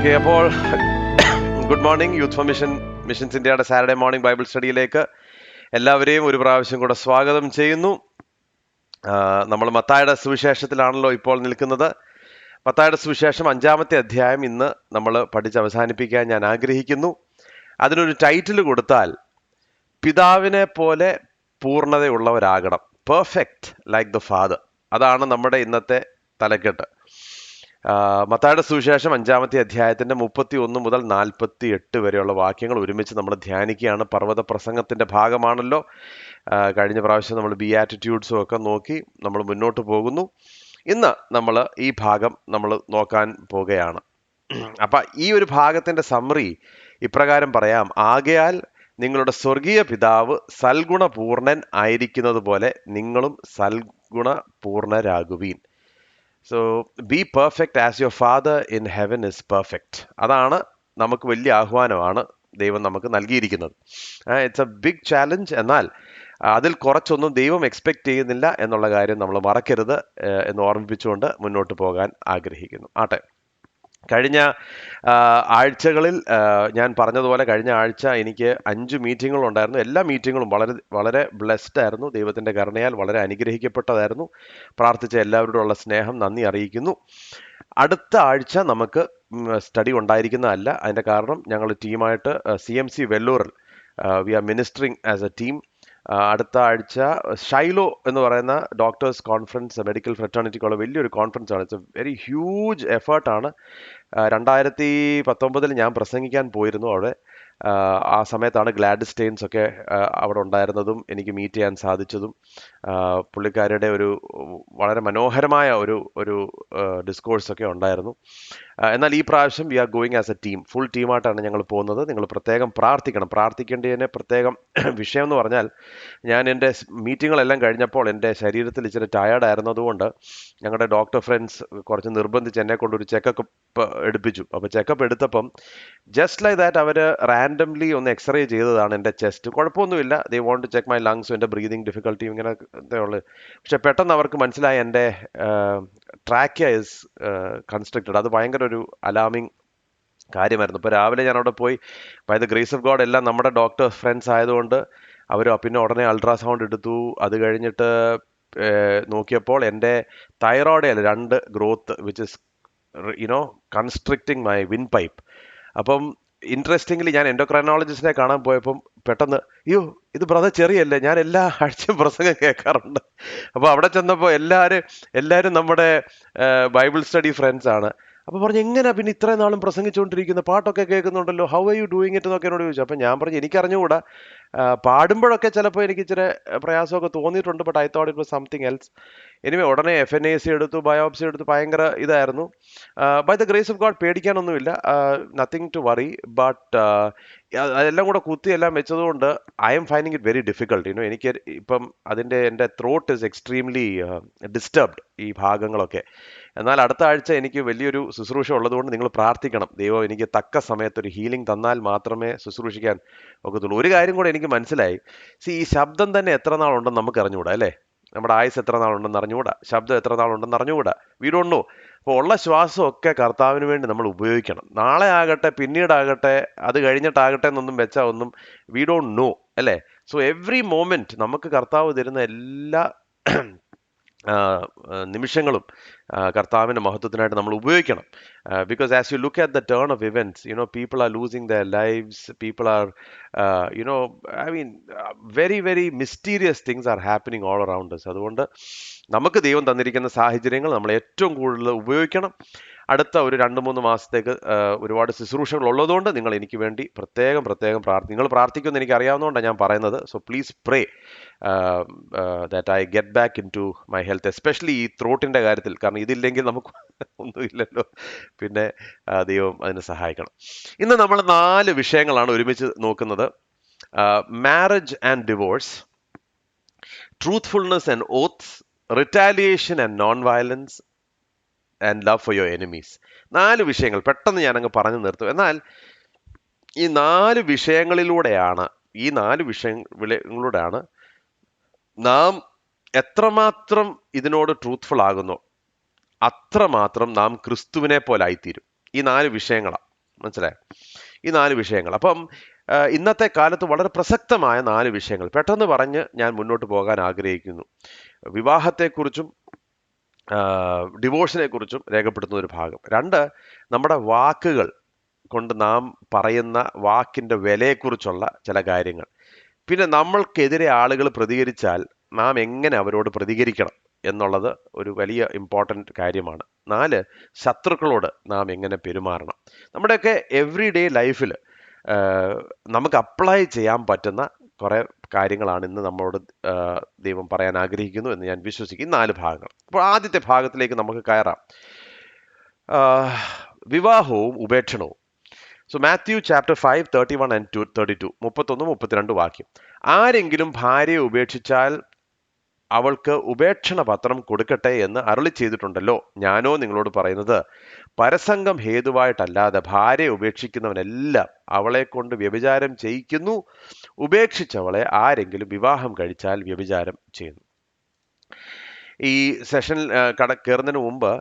Okay, അപ്പോൾ good morning. Youth for missions ഇന്ത്യയുടെ Saturday morning Bible സ്റ്റഡിയിലേക്ക് എല്ലാവരെയും ഒരു പ്രാവശ്യം കൂടെ സ്വാഗതം ചെയ്യുന്നു. നമ്മൾ മത്തായിയുടെ സുവിശേഷത്തിലാണല്ലോ ഇപ്പോൾ നിൽക്കുന്നത്. മത്തായിയുടെ സുവിശേഷം 5-ാമത്തെ അധ്യായം ഇന്ന് നമ്മൾ പഠിച്ച് അവസാനിപ്പിക്കാൻ ഞാൻ ആഗ്രഹിക്കുന്നു. അതിനൊരു ടൈറ്റിൽ കൊടുത്താൽ പിതാവിനെ പോലെ പൂർണ്ണതയുള്ളവരാകണം, പെർഫെക്റ്റ് ലൈക്ക് ദ ഫാദർ. അതാണ് നമ്മുടെ ഇന്നത്തെ തലക്കെട്ട്. മത്തായിയുടെ സുവിശേഷം 5-ാമത്തെ അധ്യായത്തിന്റെ 31 മുതൽ 48 വരെയുള്ള വാക്യങ്ങൾ ഒരുമിച്ച് നമ്മൾ ധ്യാനിക്കുകയാണ്. പർവ്വത പ്രസംഗത്തിന്റെ ഭാഗമാണല്ലോ. കഴിഞ്ഞ പ്രാവശ്യം നമ്മൾ ബിയാറ്റിറ്റ്യൂഡ്സും ഒക്കെ നോക്കി നമ്മൾ മുന്നോട്ട് പോകുന്നു. ഇന്ന് നമ്മൾ ഈ ഭാഗം നമ്മൾ നോക്കാൻ പോകുകയാണ്. അപ്പൊ ഈ ഒരു ഭാഗത്തിന്റെ സമ്മറി ഇപ്രകാരം പറയാം: ആകയാൽ നിങ്ങളുടെ സ്വർഗീയ പിതാവ് സൽഗുണപൂർണൻ ആയിരിക്കുന്നത് പോലെ നിങ്ങളും സൽഗുണപൂർണരാകുവീൻ. So be perfect as your father in heaven is perfect. അതാണ് നമുക്ക് വലിയ ആഹ്വാനമാണ് ദൈവം നമുക്ക് നൽകിയിരിക്കുന്നത്. It's a big challenge. എന്നാൽ അതിൽ കുറച്ചൊന്നും ദൈവം എക്സ്പെക്ട് ചെയ്യുന്നില്ല എന്നുള്ള കാര്യം നമ്മൾ മറക്കരുത് എന്ന് ഓർമ്മിപ്പിച്ചുകൊണ്ട് മുന്നോട്ട് പോകാൻ ആഗ്രഹിക്കുന്നു. ആട്ടെ, കഴിഞ്ഞ ആഴ്ചകളിൽ ഞാൻ പറഞ്ഞതുപോലെ കഴിഞ്ഞ ആഴ്ച എനിക്ക് 5 മീറ്റിങ്ങുകൾ ഉണ്ടായിരുന്നു. എല്ലാ മീറ്റിങ്ങുകളും വളരെ വളരെ ബ്ലെസ്ഡ് ആയിരുന്നു. ദൈവത്തിൻ്റെ കരുണയാൽ വളരെ അനുഗ്രഹിക്കപ്പെട്ടതായിരുന്നു. പ്രാർത്ഥിച്ച എല്ലാവരോടുള്ള സ്നേഹം നന്ദി അറിയിക്കുന്നു. അടുത്ത ആഴ്ച നമുക്ക് സ്റ്റഡി ഉണ്ടായിരിക്കുന്നതല്ല. അതിൻ്റെ കാരണം ഞങ്ങൾ ടീമായിട്ട് CMC വെല്ലൂറിൽ we are ministering as a team. അടുത്ത ആഴ്ച ഷൈലോ എന്ന് പറയുന്ന ഡോക്ടേഴ്സ് കോൺഫറൻസ്, മെഡിക്കൽ ഫ്രറ്റേണിറ്റിക്കുള്ള വലിയൊരു കോൺഫറൻസ് ആണ്. ഇറ്റ്സ് എ വെരി ഹ്യൂജ് എഫേർട്ടാണ്. 2019 ഞാൻ പ്രസംഗിക്കാൻ പോയിരുന്നു അവിടെ. ആ സമയത്താണ് ഗ്ലാഡിസ്റ്റെയിൻസ് ഒക്കെ അവിടെ ഉണ്ടായിരുന്നതും എനിക്ക് മീറ്റ് ചെയ്യാൻ സാധിച്ചതും. പുള്ളിക്കാരുടെ ഒരു വളരെ മനോഹരമായ ഒരു ഡിസ്കോഴ്സൊക്കെ ഉണ്ടായിരുന്നു. എന്നാൽ ഈ പ്രാവശ്യം we are going as a team, full ടീമായിട്ടാണ് ഞങ്ങൾ പോകുന്നത്. നിങ്ങൾ പ്രത്യേകം പ്രാർത്ഥിക്കണം. പ്രാർത്ഥിക്കേണ്ടതിന് പ്രത്യേകം വിഷയം എന്ന് പറഞ്ഞാൽ, ഞാൻ എൻ്റെ മീറ്റിങ്ങുകളെല്ലാം കഴിഞ്ഞപ്പോൾ എൻ്റെ ശരീരത്തിൽ ഇച്ചിരി ടയേർഡ് ആയിരുന്നതുകൊണ്ട് ഞങ്ങളുടെ ഡോക്ടർ ഫ്രണ്ട്സ് കുറച്ച് നിർബന്ധിച്ച് എന്നെ കൊണ്ടൊരു ചെക്കപ്പ് എടുപ്പിച്ചു. അപ്പോൾ ചെക്കപ്പ് എടുത്തപ്പം ജസ്റ്റ് ലൈക്ക് ദാറ്റ് അവർ റാൻഡംലി ഒന്ന് എക്സ്റേ ചെയ്തതാണ് എൻ്റെ ചെസ്റ്റ്. കുഴപ്പമൊന്നുമില്ല. They want to check my ലങ്സും എൻ്റെ ബ്രീതിങ് ഡിഫിക്കൽട്ടിയും ഇങ്ങനത്തെ ഉള്ളത്. പക്ഷെ പെട്ടെന്ന് അവർക്ക് മനസ്സിലായി എൻ്റെ ട്രാക്കിയ ഇസ് കൺസ്ട്രക്റ്റഡ്. അത് ഭയങ്കര ഒരു അലാമിങ് കാര്യമായിരുന്നു. ഇപ്പോൾ രാവിലെ ഞാൻ അവിടെ പോയി, by the grace of God എല്ലാം നമ്മുടെ ഡോക്ടർ ഫ്രണ്ട്സ് ആയതുകൊണ്ട് അവർ പിന്നെ ഉടനെ അൾട്രാസൗണ്ട് എടുത്തു. അത് കഴിഞ്ഞിട്ട് നോക്കിയപ്പോൾ എൻ്റെ തൈറോയ്ഡിൽ 2 growth which is constricting my windpipe. അപ്പം ഇൻട്രസ്റ്റിംഗ്ലി ഞാൻ എൻഡോക്രൈനോളജിസ്റ്റിനെ കാണാൻ പോയപ്പം പെട്ടെന്ന്, അയ്യോ ഇത് ബ്രദർ ചെറിയല്ലേ, ഞാൻ എല്ലാ ആഴ്ചയും പ്രസംഗം കേൾക്കാറുണ്ട്. അപ്പോൾ അവിടെ ചെന്നപ്പോൾ എല്ലാവരും നമ്മുടെ ബൈബിൾ സ്റ്റഡി ഫ്രണ്ട്സ് ആണ്. അപ്പോൾ പറഞ്ഞു, എങ്ങനെയാ പിന്നെ ഇത്രയും നാളും പ്രസംഗിച്ചുകൊണ്ടിരിക്കുന്നത്, പാട്ടൊക്കെ കേൾക്കുന്നുണ്ടല്ലോ, how are you doing it എന്നൊക്കെ എന്നോട് ചോദിച്ചു. അപ്പം ഞാൻ പറഞ്ഞു, എനിക്കറിഞ്ഞുകൂടാ, പാടുമ്പോഴൊക്കെ ചിലപ്പോൾ എനിക്ക് ഇച്ചിരി പ്രയാസമൊക്കെ തോന്നിയിട്ടുണ്ട്, but I thought it was something else. Anyway ഉടനെ FNAC എടുത്തു, ബയോപ്സി എടുത്തു, ഭയങ്കര ഇതായിരുന്നു. By the grace of God പേടിക്കാനൊന്നുമില്ല, നത്തിങ് ടു വറി. ബട്ട് അതെല്ലാം കൂടെ കുത്തി എല്ലാം വെച്ചതുകൊണ്ട് I am finding it very difficult. എനിക്ക് ഇപ്പം എൻ്റെ ത്രോട്ട് ഇസ് എക്സ്ട്രീംലി ഡിസ്റ്റർബ്ഡ്, ഈ ഭാഗങ്ങളൊക്കെ. എന്നാൽ അടുത്ത ആഴ്ച എനിക്ക് വലിയൊരു ശുശ്രൂഷ ഉള്ളതുകൊണ്ട് നിങ്ങൾ പ്രാർത്ഥിക്കണം. ദൈവം എനിക്ക് തക്ക സമയത്ത് ഒരു ഹീലിംഗ് തന്നാൽ മാത്രമേ ശുശ്രൂഷിക്കാൻ ഒക്കത്തുള്ളൂ. ഒരു കാര്യം കൂടെ എനിക്ക് മനസ്സിലായി, ഈ ശബ്ദം തന്നെ എത്ര നാളുണ്ടെന്ന് നമുക്ക് അറിഞ്ഞുകൂടാ, അല്ലേ? നമ്മുടെ ആയുസ് എത്ര നാളുണ്ടെന്ന് അറിഞ്ഞുകൂടാ, ശബ്ദം എത്ര നാളുണ്ടെന്ന് അറിഞ്ഞുകൂടാ, വി ഡോണ്ട് നോ. അപ്പോൾ ഉള്ള ശ്വാസമൊക്കെ കർത്താവിന് വേണ്ടി നമ്മൾ ഉപയോഗിക്കണം. നാളെ ആകട്ടെ, പിന്നീടാകട്ടെ, അത് കഴിഞ്ഞിട്ടാകട്ടെ എന്നൊന്നും വെച്ചാൽ ഒന്നും വി ഡോണ്ട് നോ, അല്ലേ? സോ എവ്രി മൊമെന്റ് നമുക്ക് കർത്താവ് തരുന്ന എല്ലാ നിമിഷങ്ങളും കർത്താവിൻ്റെ മഹത്വത്തിനായിട്ട് നമ്മൾ ഉപയോഗിക്കണം. Because as you look at the turn of events, people are losing their lives, people are very very mysterious things are happening all around us. അതുകൊണ്ട് നമുക്ക് ദൈവം തന്നിരിക്കുന്ന സാഹചര്യങ്ങൾ നമ്മൾ ഏറ്റവും കൂടുതൽ ഉപയോഗിക്കണം. അടുത്ത ഒരു 2-3 മാസത്തേക്ക് ഒരുപാട് ശുശ്രൂഷകൾ ഉള്ളതുകൊണ്ട് നിങ്ങൾ എനിക്ക് വേണ്ടി പ്രത്യേകം നിങ്ങൾ പ്രാർത്ഥിക്കുമെന്ന് എനിക്ക് അറിയാവുന്നതുകൊണ്ടാണ് ഞാൻ പറയുന്നത്. So please pray that I get back in to my health, especially ഈ ത്രോട്ടിൻ്റെ കാര്യത്തിൽ. കാരണം ഇതില്ലെങ്കിൽ നമുക്ക് ഒന്നുമില്ലല്ലോ. പിന്നെ ദൈവം അതിന് സഹായിക്കണം. ഇന്ന് നമ്മൾ 4 വിഷയങ്ങളാണ് ഒരുമിച്ച് നോക്കുന്നത്: marriage and divorce, truthfulness and oaths, retaliation and non violence and love for your enemies. 4 വിഷയങ്ങൾ പെട്ടെന്ന് ഞാനങ്ങ് പറഞ്ഞു നിർത്തും. എന്നാൽ ഈ 4 വിഷയങ്ങളിലൂടെയാണ് നാം എത്രമാത്രം ഇതിനോട് ട്രൂത്ത്ഫുൾ ആകുന്നു, അത്രമാത്രം നാം ക്രിസ്തുവിനെ പോലെ ആയിത്തീരും. ഈ 4 വിഷയങ്ങളാണ്. മനസ്സിലായോ? ഈ 4 വിഷയങ്ങൾ. അപ്പം ഇന്നത്തെ കാലത്ത് വളരെ പ്രസക്തമായ 4 വിഷയങ്ങൾ പെട്ടെന്ന് പറഞ്ഞ് ഞാൻ മുന്നോട്ട് പോകാൻ ആഗ്രഹിക്കുന്നു. വിവാഹത്തെക്കുറിച്ചും ഡിവോഴ്സിനെ കുറിച്ചും രേഖപ്പെടുത്തുന്ന ഒരു ഭാഗം. 2, നമ്മുടെ വാക്കുകൾ കൊണ്ട് നാം പറയുന്ന വാക്കിന്റെ വിലയെക്കുറിച്ചുള്ള ചില കാര്യങ്ങൾ. പിന്നെ നമ്മൾക്കെതിരെ ആളുകൾ പ്രതികരിച്ചാൽ നാം എങ്ങനെ അവരോട് പ്രതികരിക്കണം എന്നുള്ളത് ഒരു വലിയ ഇമ്പോർട്ടൻ്റ് കാര്യമാണ്. 4, ശത്രുക്കളോട് നാം എങ്ങനെ പെരുമാറണം. നമ്മുടെയൊക്കെ എവ്രി ഡേ ലൈഫിൽ നമുക്ക് അപ്ലൈ ചെയ്യാൻ പറ്റുന്ന കുറേ കാര്യങ്ങളാണ് ഇന്ന് നമ്മളോട് ദൈവം പറയാൻ ആഗ്രഹിക്കുന്നു എന്ന് ഞാൻ വിശ്വസിക്കും. ഈ 4 ഭാഗങ്ങൾ. അപ്പോൾ ആദ്യത്തെ ഭാഗത്തിലേക്ക് നമുക്ക് കയറാം. വിവാഹവും ഉപേക്ഷണവും. സോ മാത്യു ചാപ്റ്റർ 5 31 and 32, 31-32 വാക്യം. ആരെങ്കിലും ഭാര്യയെ ഉപേക്ഷിച്ചാൽ അവൾക്ക് ഉപേക്ഷണ പത്രം കൊടുക്കട്ടെ എന്ന് അരുളി ചെയ്തിട്ടുണ്ടല്ലോ. ഞാനോ നിങ്ങളോട് പറയുന്നത്, പരസംഗം ഹേതുവായിട്ടല്ലാതെ ഭാര്യയെ ഉപേക്ഷിക്കുന്നവനെല്ലാം അവളെ കൊണ്ട് വ്യഭിചാരം ചെയ്യിക്കുന്നു. ഉപേക്ഷിച്ചവളെ ആരെങ്കിലും വിവാഹം കഴിച്ചാൽ വ്യഭിചാരം ചെയ്യുന്നു. ഈ സെഷൻ കയറുന്നതിന് മുമ്പ്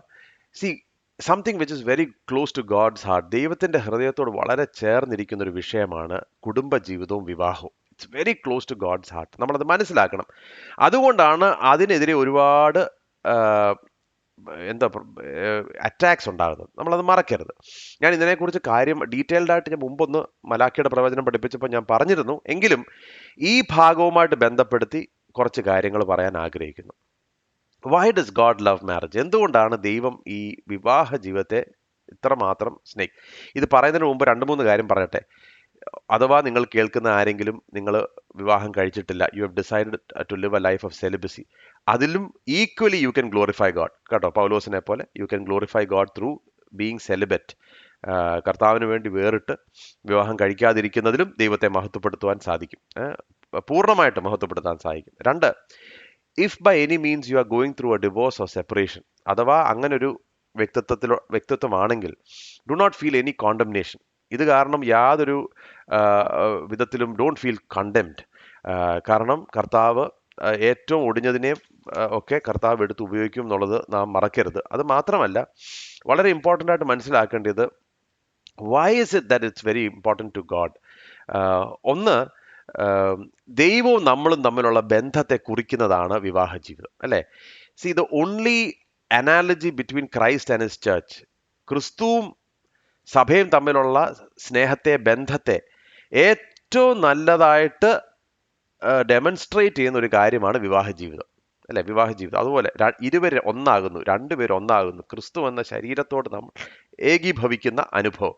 something which is very close to God's heart, ദൈവത്തിന്റെ ഹൃദയത്തോട് വളരെ ചേർന്നിരിക്കുന്ന ഒരു വിഷയമാണ് കുടുംബജീവിതവും വിവാഹവും. It's very close to God's heart. നമ്മളത് മനസ്സിലാക്കണം. അതുകൊണ്ടാണ് അതിനെതിരെ ഒരുപാട് അറ്റാക്സ് ഉണ്ടാകുന്നത്. നമ്മളത് മറക്കരുത്. ഞാൻ ഇതിനെക്കുറിച്ച് ഡീറ്റെയിൽഡ് ആയിട്ട് ഞാൻ മുമ്പൊന്ന് മലാക്കിയുടെ പ്രവചനം പഠിപ്പിച്ചപ്പോൾ ഞാൻ പറഞ്ഞിരുന്നു. എങ്കിലും ഈ ഭാഗവുമായിട്ട് ബന്ധപ്പെടുത്തി കുറച്ച് കാര്യങ്ങൾ പറയാൻ ആഗ്രഹിക്കുന്നു. Why does God love marriage? എന്തുകൊണ്ടാണ് ദൈവം ഈ വിവാഹ ജീവിതത്തെ ഇത്രമാത്രം ഇത് പറയുന്നതിന് മുമ്പ് 2-3 കാര്യം പറയട്ടെ. അഥവാ നിങ്ങൾ കേൾക്കുന്ന ആരെങ്കിലും നിങ്ങൾ വിവാഹം കഴിച്ചിട്ടില്ല, you have decided to live a life of celibacy, അതിലും equally you can glorify God. കേട്ടോ, പൗലോസിനെ പോലെ you can glorify God through being celibate. കർത്താവിന് വേണ്ടി വേറിട്ട് വിവാഹം കഴിക്കാതിരിക്കുന്നതിലും ദൈവത്തെ മഹത്വപ്പെടുത്തുവാൻ സാധിക്കും, പൂർണ്ണമായിട്ട് മഹത്വപ്പെടുത്താൻ സാധിക്കും. 2, if by any means you are going through a divorce or separation, അഥവാ അങ്ങനൊരു വ്യക്തിത്വമാണെങ്കിൽ, do not feel any condemnation. ഇത് കാരണം യാതൊരു വിധത്തിലും ഡോണ്ട് ഫീൽ കണ്ടംഡ്. കാരണം കർത്താവ് ഏറ്റവും ഒടിഞ്ഞതിനെ ഒക്കെ കർത്താവ് എടുത്ത് ഉപയോഗിക്കും എന്നുള്ളത് നാം മറക്കരുത്. അത് മാത്രമല്ല, വളരെ ഇമ്പോർട്ടൻ്റ് ആയിട്ട് മനസ്സിലാക്കേണ്ടത്, why is it that it's very important to God? ഒന്ന്, ദൈവവും നമ്മളും തമ്മിലുള്ള ബന്ധത്തെ കുറിക്കുന്നതാണ് വിവാഹ ജീവിതം, അല്ലേ? The only analogy between Christ and his church, ക്രിസ്തുവും സഭയും തമ്മിലുള്ള സ്നേഹത്തെ, ബന്ധത്തെ ഏറ്റവും നല്ലതായിട്ട് ഡെമൺസ്ട്രേറ്റ് ചെയ്യുന്ന ഒരു കാര്യമാണ് വിവാഹ ജീവിതം, അല്ലെ? വിവാഹ ജീവിതം അതുപോലെ ഇരുവരും ഒന്നാകുന്നു, രണ്ടുപേരും ഒന്നാകുന്നു, ക്രിസ്തു എന്ന ശരീരത്തോട് നമ്മൾ ഏകീഭവിക്കുന്ന അനുഭവം,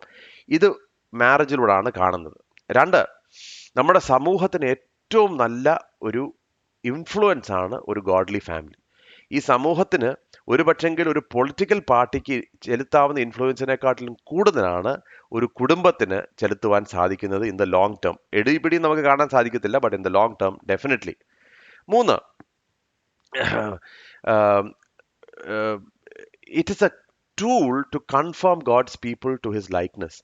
ഇത് മാരേജിലൂടെയാണ് കാണുന്നത്. 2, നമ്മുടെ സമൂഹത്തിന് ഏറ്റവും നല്ല ഒരു ഇൻഫ്ലുവൻസ് ആണ് ഒരു ഗോഡ്ലി ഫാമിലി. ഈ സമൂഹത്തിന് ഒരു പക്ഷെങ്കിൽ ഒരു പൊളിറ്റിക്കൽ പാർട്ടിക്ക് ചെലുത്താവുന്ന ഇൻഫ്ലുവൻസിനെക്കാട്ടിലും കൂടുതലാണ് ഒരു കുടുംബത്തിന് ചെലുത്തുവാൻ സാധിക്കുന്നത് ഇൻ ദ ലോങ് ടേം. എടിപിടി നമുക്ക് കാണാൻ സാധിക്കത്തില്ല, but in the long term definitely. 3, it is a tool to confirm God's people to his likeness.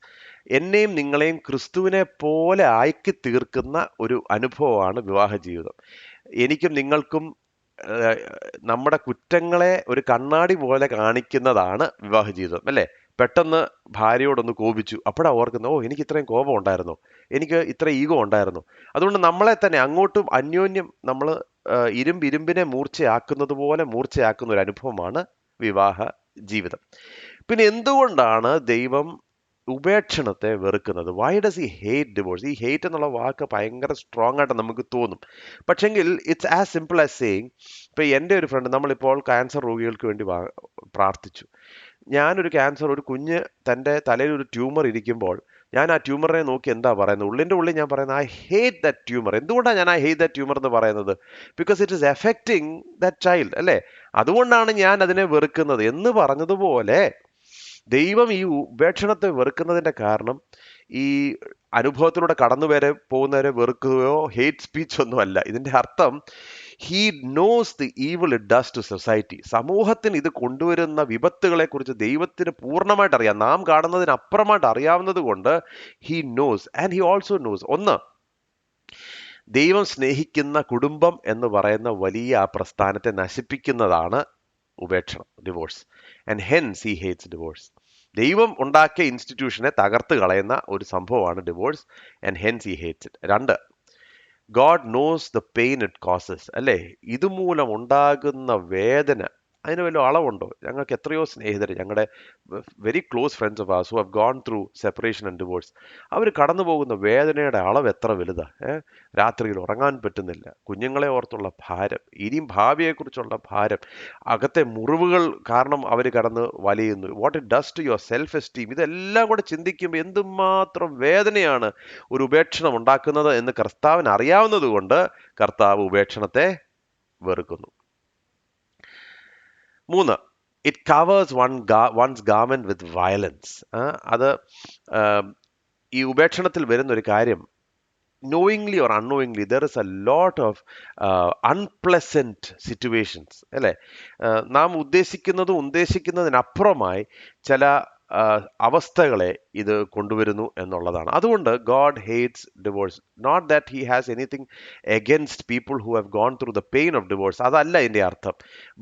എന്നെയും നിങ്ങളെയും ക്രിസ്തുവിനെ പോലെ ആക്കി തീർക്കുന്ന ഒരു അനുഭവമാണ് വിവാഹ ജീവിതം. എനിക്കും നിങ്ങൾക്കും നമ്മുടെ കുറ്റങ്ങളെ ഒരു കണ്ണാടി പോലെ കാണിക്കുന്നതാണ് വിവാഹ ജീവിതം, അല്ലേ? പെട്ടെന്ന് ഭാര്യയോടൊന്ന് കോപിച്ചു, അപ്പോഴാ ഓർക്കുന്നത്, എനിക്ക് ഇത്രയും കോപം ഉണ്ടായിരുന്നു, എനിക്ക് ഇത്ര ഈഗോ ഉണ്ടായിരുന്നു. അതുകൊണ്ട് നമ്മളെ തന്നെ അങ്ങോട്ടും അന്യോന്യം നമ്മൾ ഇരുമ്പിനെ മൂർച്ചയാക്കുന്നത് പോലെ മൂർച്ചയാക്കുന്ന ഒരു അനുഭവമാണ് വിവാഹ ജീവിതം. പിന്നെ എന്തുകൊണ്ടാണ് ദൈവം ഉപേക്ഷണത്തെ വെറുക്കുന്നത്? Why does he hate divorce? ഈ ഹേറ്റ് എന്നുള്ള വാക്ക് ഭയങ്കര സ്ട്രോങ് ആയിട്ട് നമുക്ക് തോന്നും. പക്ഷെങ്കിൽ it's as simple as saying, ഇപ്പൊ എൻ്റെ ഒരു ഫ്രണ്ട്, നമ്മളിപ്പോൾ ക്യാൻസർ രോഗികൾക്ക് വേണ്ടി പ്രാർത്ഥിച്ചു. ഞാനൊരു ഒരു കുഞ്ഞ് തൻ്റെ തലയിൽ ഒരു ട്യൂമർ ഇരിക്കുമ്പോൾ ഞാൻ ആ ട്യൂമറിനെ നോക്കി എന്താ പറയുന്നത്? ഉള്ളിൻ്റെ ഉള്ളിൽ ഞാൻ പറയുന്നത്, ഐ ഹേറ്റ് ദാറ്റ് ട്യൂമർ. എന്തുകൊണ്ടാണ് ഞാൻ ഐ ഹേറ്റ് ദാറ്റ് ട്യൂമർ എന്ന് പറയുന്നത്? Because it is affecting that child, അല്ലേ? അതുകൊണ്ടാണ് ഞാൻ അതിനെ വെറുക്കുന്നത് എന്ന് പറഞ്ഞതുപോലെ ദൈവം ഈ ഉപേക്ഷണത്തെ വെറുക്കുന്നതിന്റെ കാരണം ഈ അനുഭവത്തിലൂടെ പോകുന്നവരെ വെറുക്കുകയോ ഹേറ്റ് സ്പീച്ച് ഒന്നും അല്ല. ഇതിന്റെ അർത്ഥം, he knows the evil it does to society. സമൂഹത്തിന് ഇത് കൊണ്ടുവരുന്ന വിപത്തുകളെ കുറിച്ച് ദൈവത്തിന് പൂർണ്ണമായിട്ട് അറിയാം. നാം കാണുന്നതിനപ്പുറമായിട്ട് അറിയാവുന്നത് കൊണ്ട് he knows and he also knows. ഒന്ന്, ദൈവം സ്നേഹിക്കുന്ന കുടുംബം എന്ന് പറയുന്ന വലിയ ആ പ്രസ്ഥാനത്തെ നശിപ്പിക്കുന്നതാണ് ഉപേക്ഷണം, divorce. And hence he hates divorce. ദൈവം ഉണ്ടാക്കിയ ഇൻസ്റ്റിറ്റ്യൂഷനെ തകർത്ത് കളയുന്ന ഒരു സംഭവമാണ് divorce, and hence he hates it. രണ്ട്, God knows the pain it causes, അല്ലേ? ഇതുമൂലം ഉണ്ടാകുന്ന വേദന അതിന് വല്ല അളവുണ്ടോ? ഞങ്ങൾക്ക് എത്രയോ സ്നേഹിതർ, ഞങ്ങളുടെ very close friends of us who have gone through separation and divorce, അവർ കടന്നു പോകുന്ന വേദനയുടെ അളവ് എത്ര വലുതാ. രാത്രിയിൽ ഉറങ്ങാൻ പറ്റുന്നില്ല, കുഞ്ഞുങ്ങളെ ഓർത്തുള്ള ഭാരം, ഇനിയും ഭാവിയെക്കുറിച്ചുള്ള ഭാരം, അകത്തെ മുറിവുകൾ കാരണം അവർ കടന്ന് വലയുന്നു. What it does to your self esteem, ഇതെല്ലാം കൂടെ ചിന്തിക്കുമ്പോൾ എന്തുമാത്രം വേദനയാണ് ഒരു ഉപേക്ഷണം ഉണ്ടാക്കുന്നത് എന്ന് കർത്താവിന് അറിയാവുന്നത് കൊണ്ട് കർത്താവ് ഉപേക്ഷണത്തെ വെറുക്കുന്നു. മൂന്ന്, it covers one's garment with violence. അത് ഈ ഉപേക്ഷണത്തിൽ വരുന്ന ഒരു കാര്യം, knowingly or unknowingly there is a lot of unpleasant situations, അല്ലേ? നാം ഉദ്ദേശിക്കുന്നതിനപ്പുറമായി ചില അവസ്ഥകളെ ഇത് കൊണ്ടുവരുന്നു എന്നുള്ളതാണ്. അതുകൊണ്ട് God hates divorce. Not that he has anything against people who have gone through the pain of divorce, അതല്ല ഇതിൻ്റെ അർത്ഥം.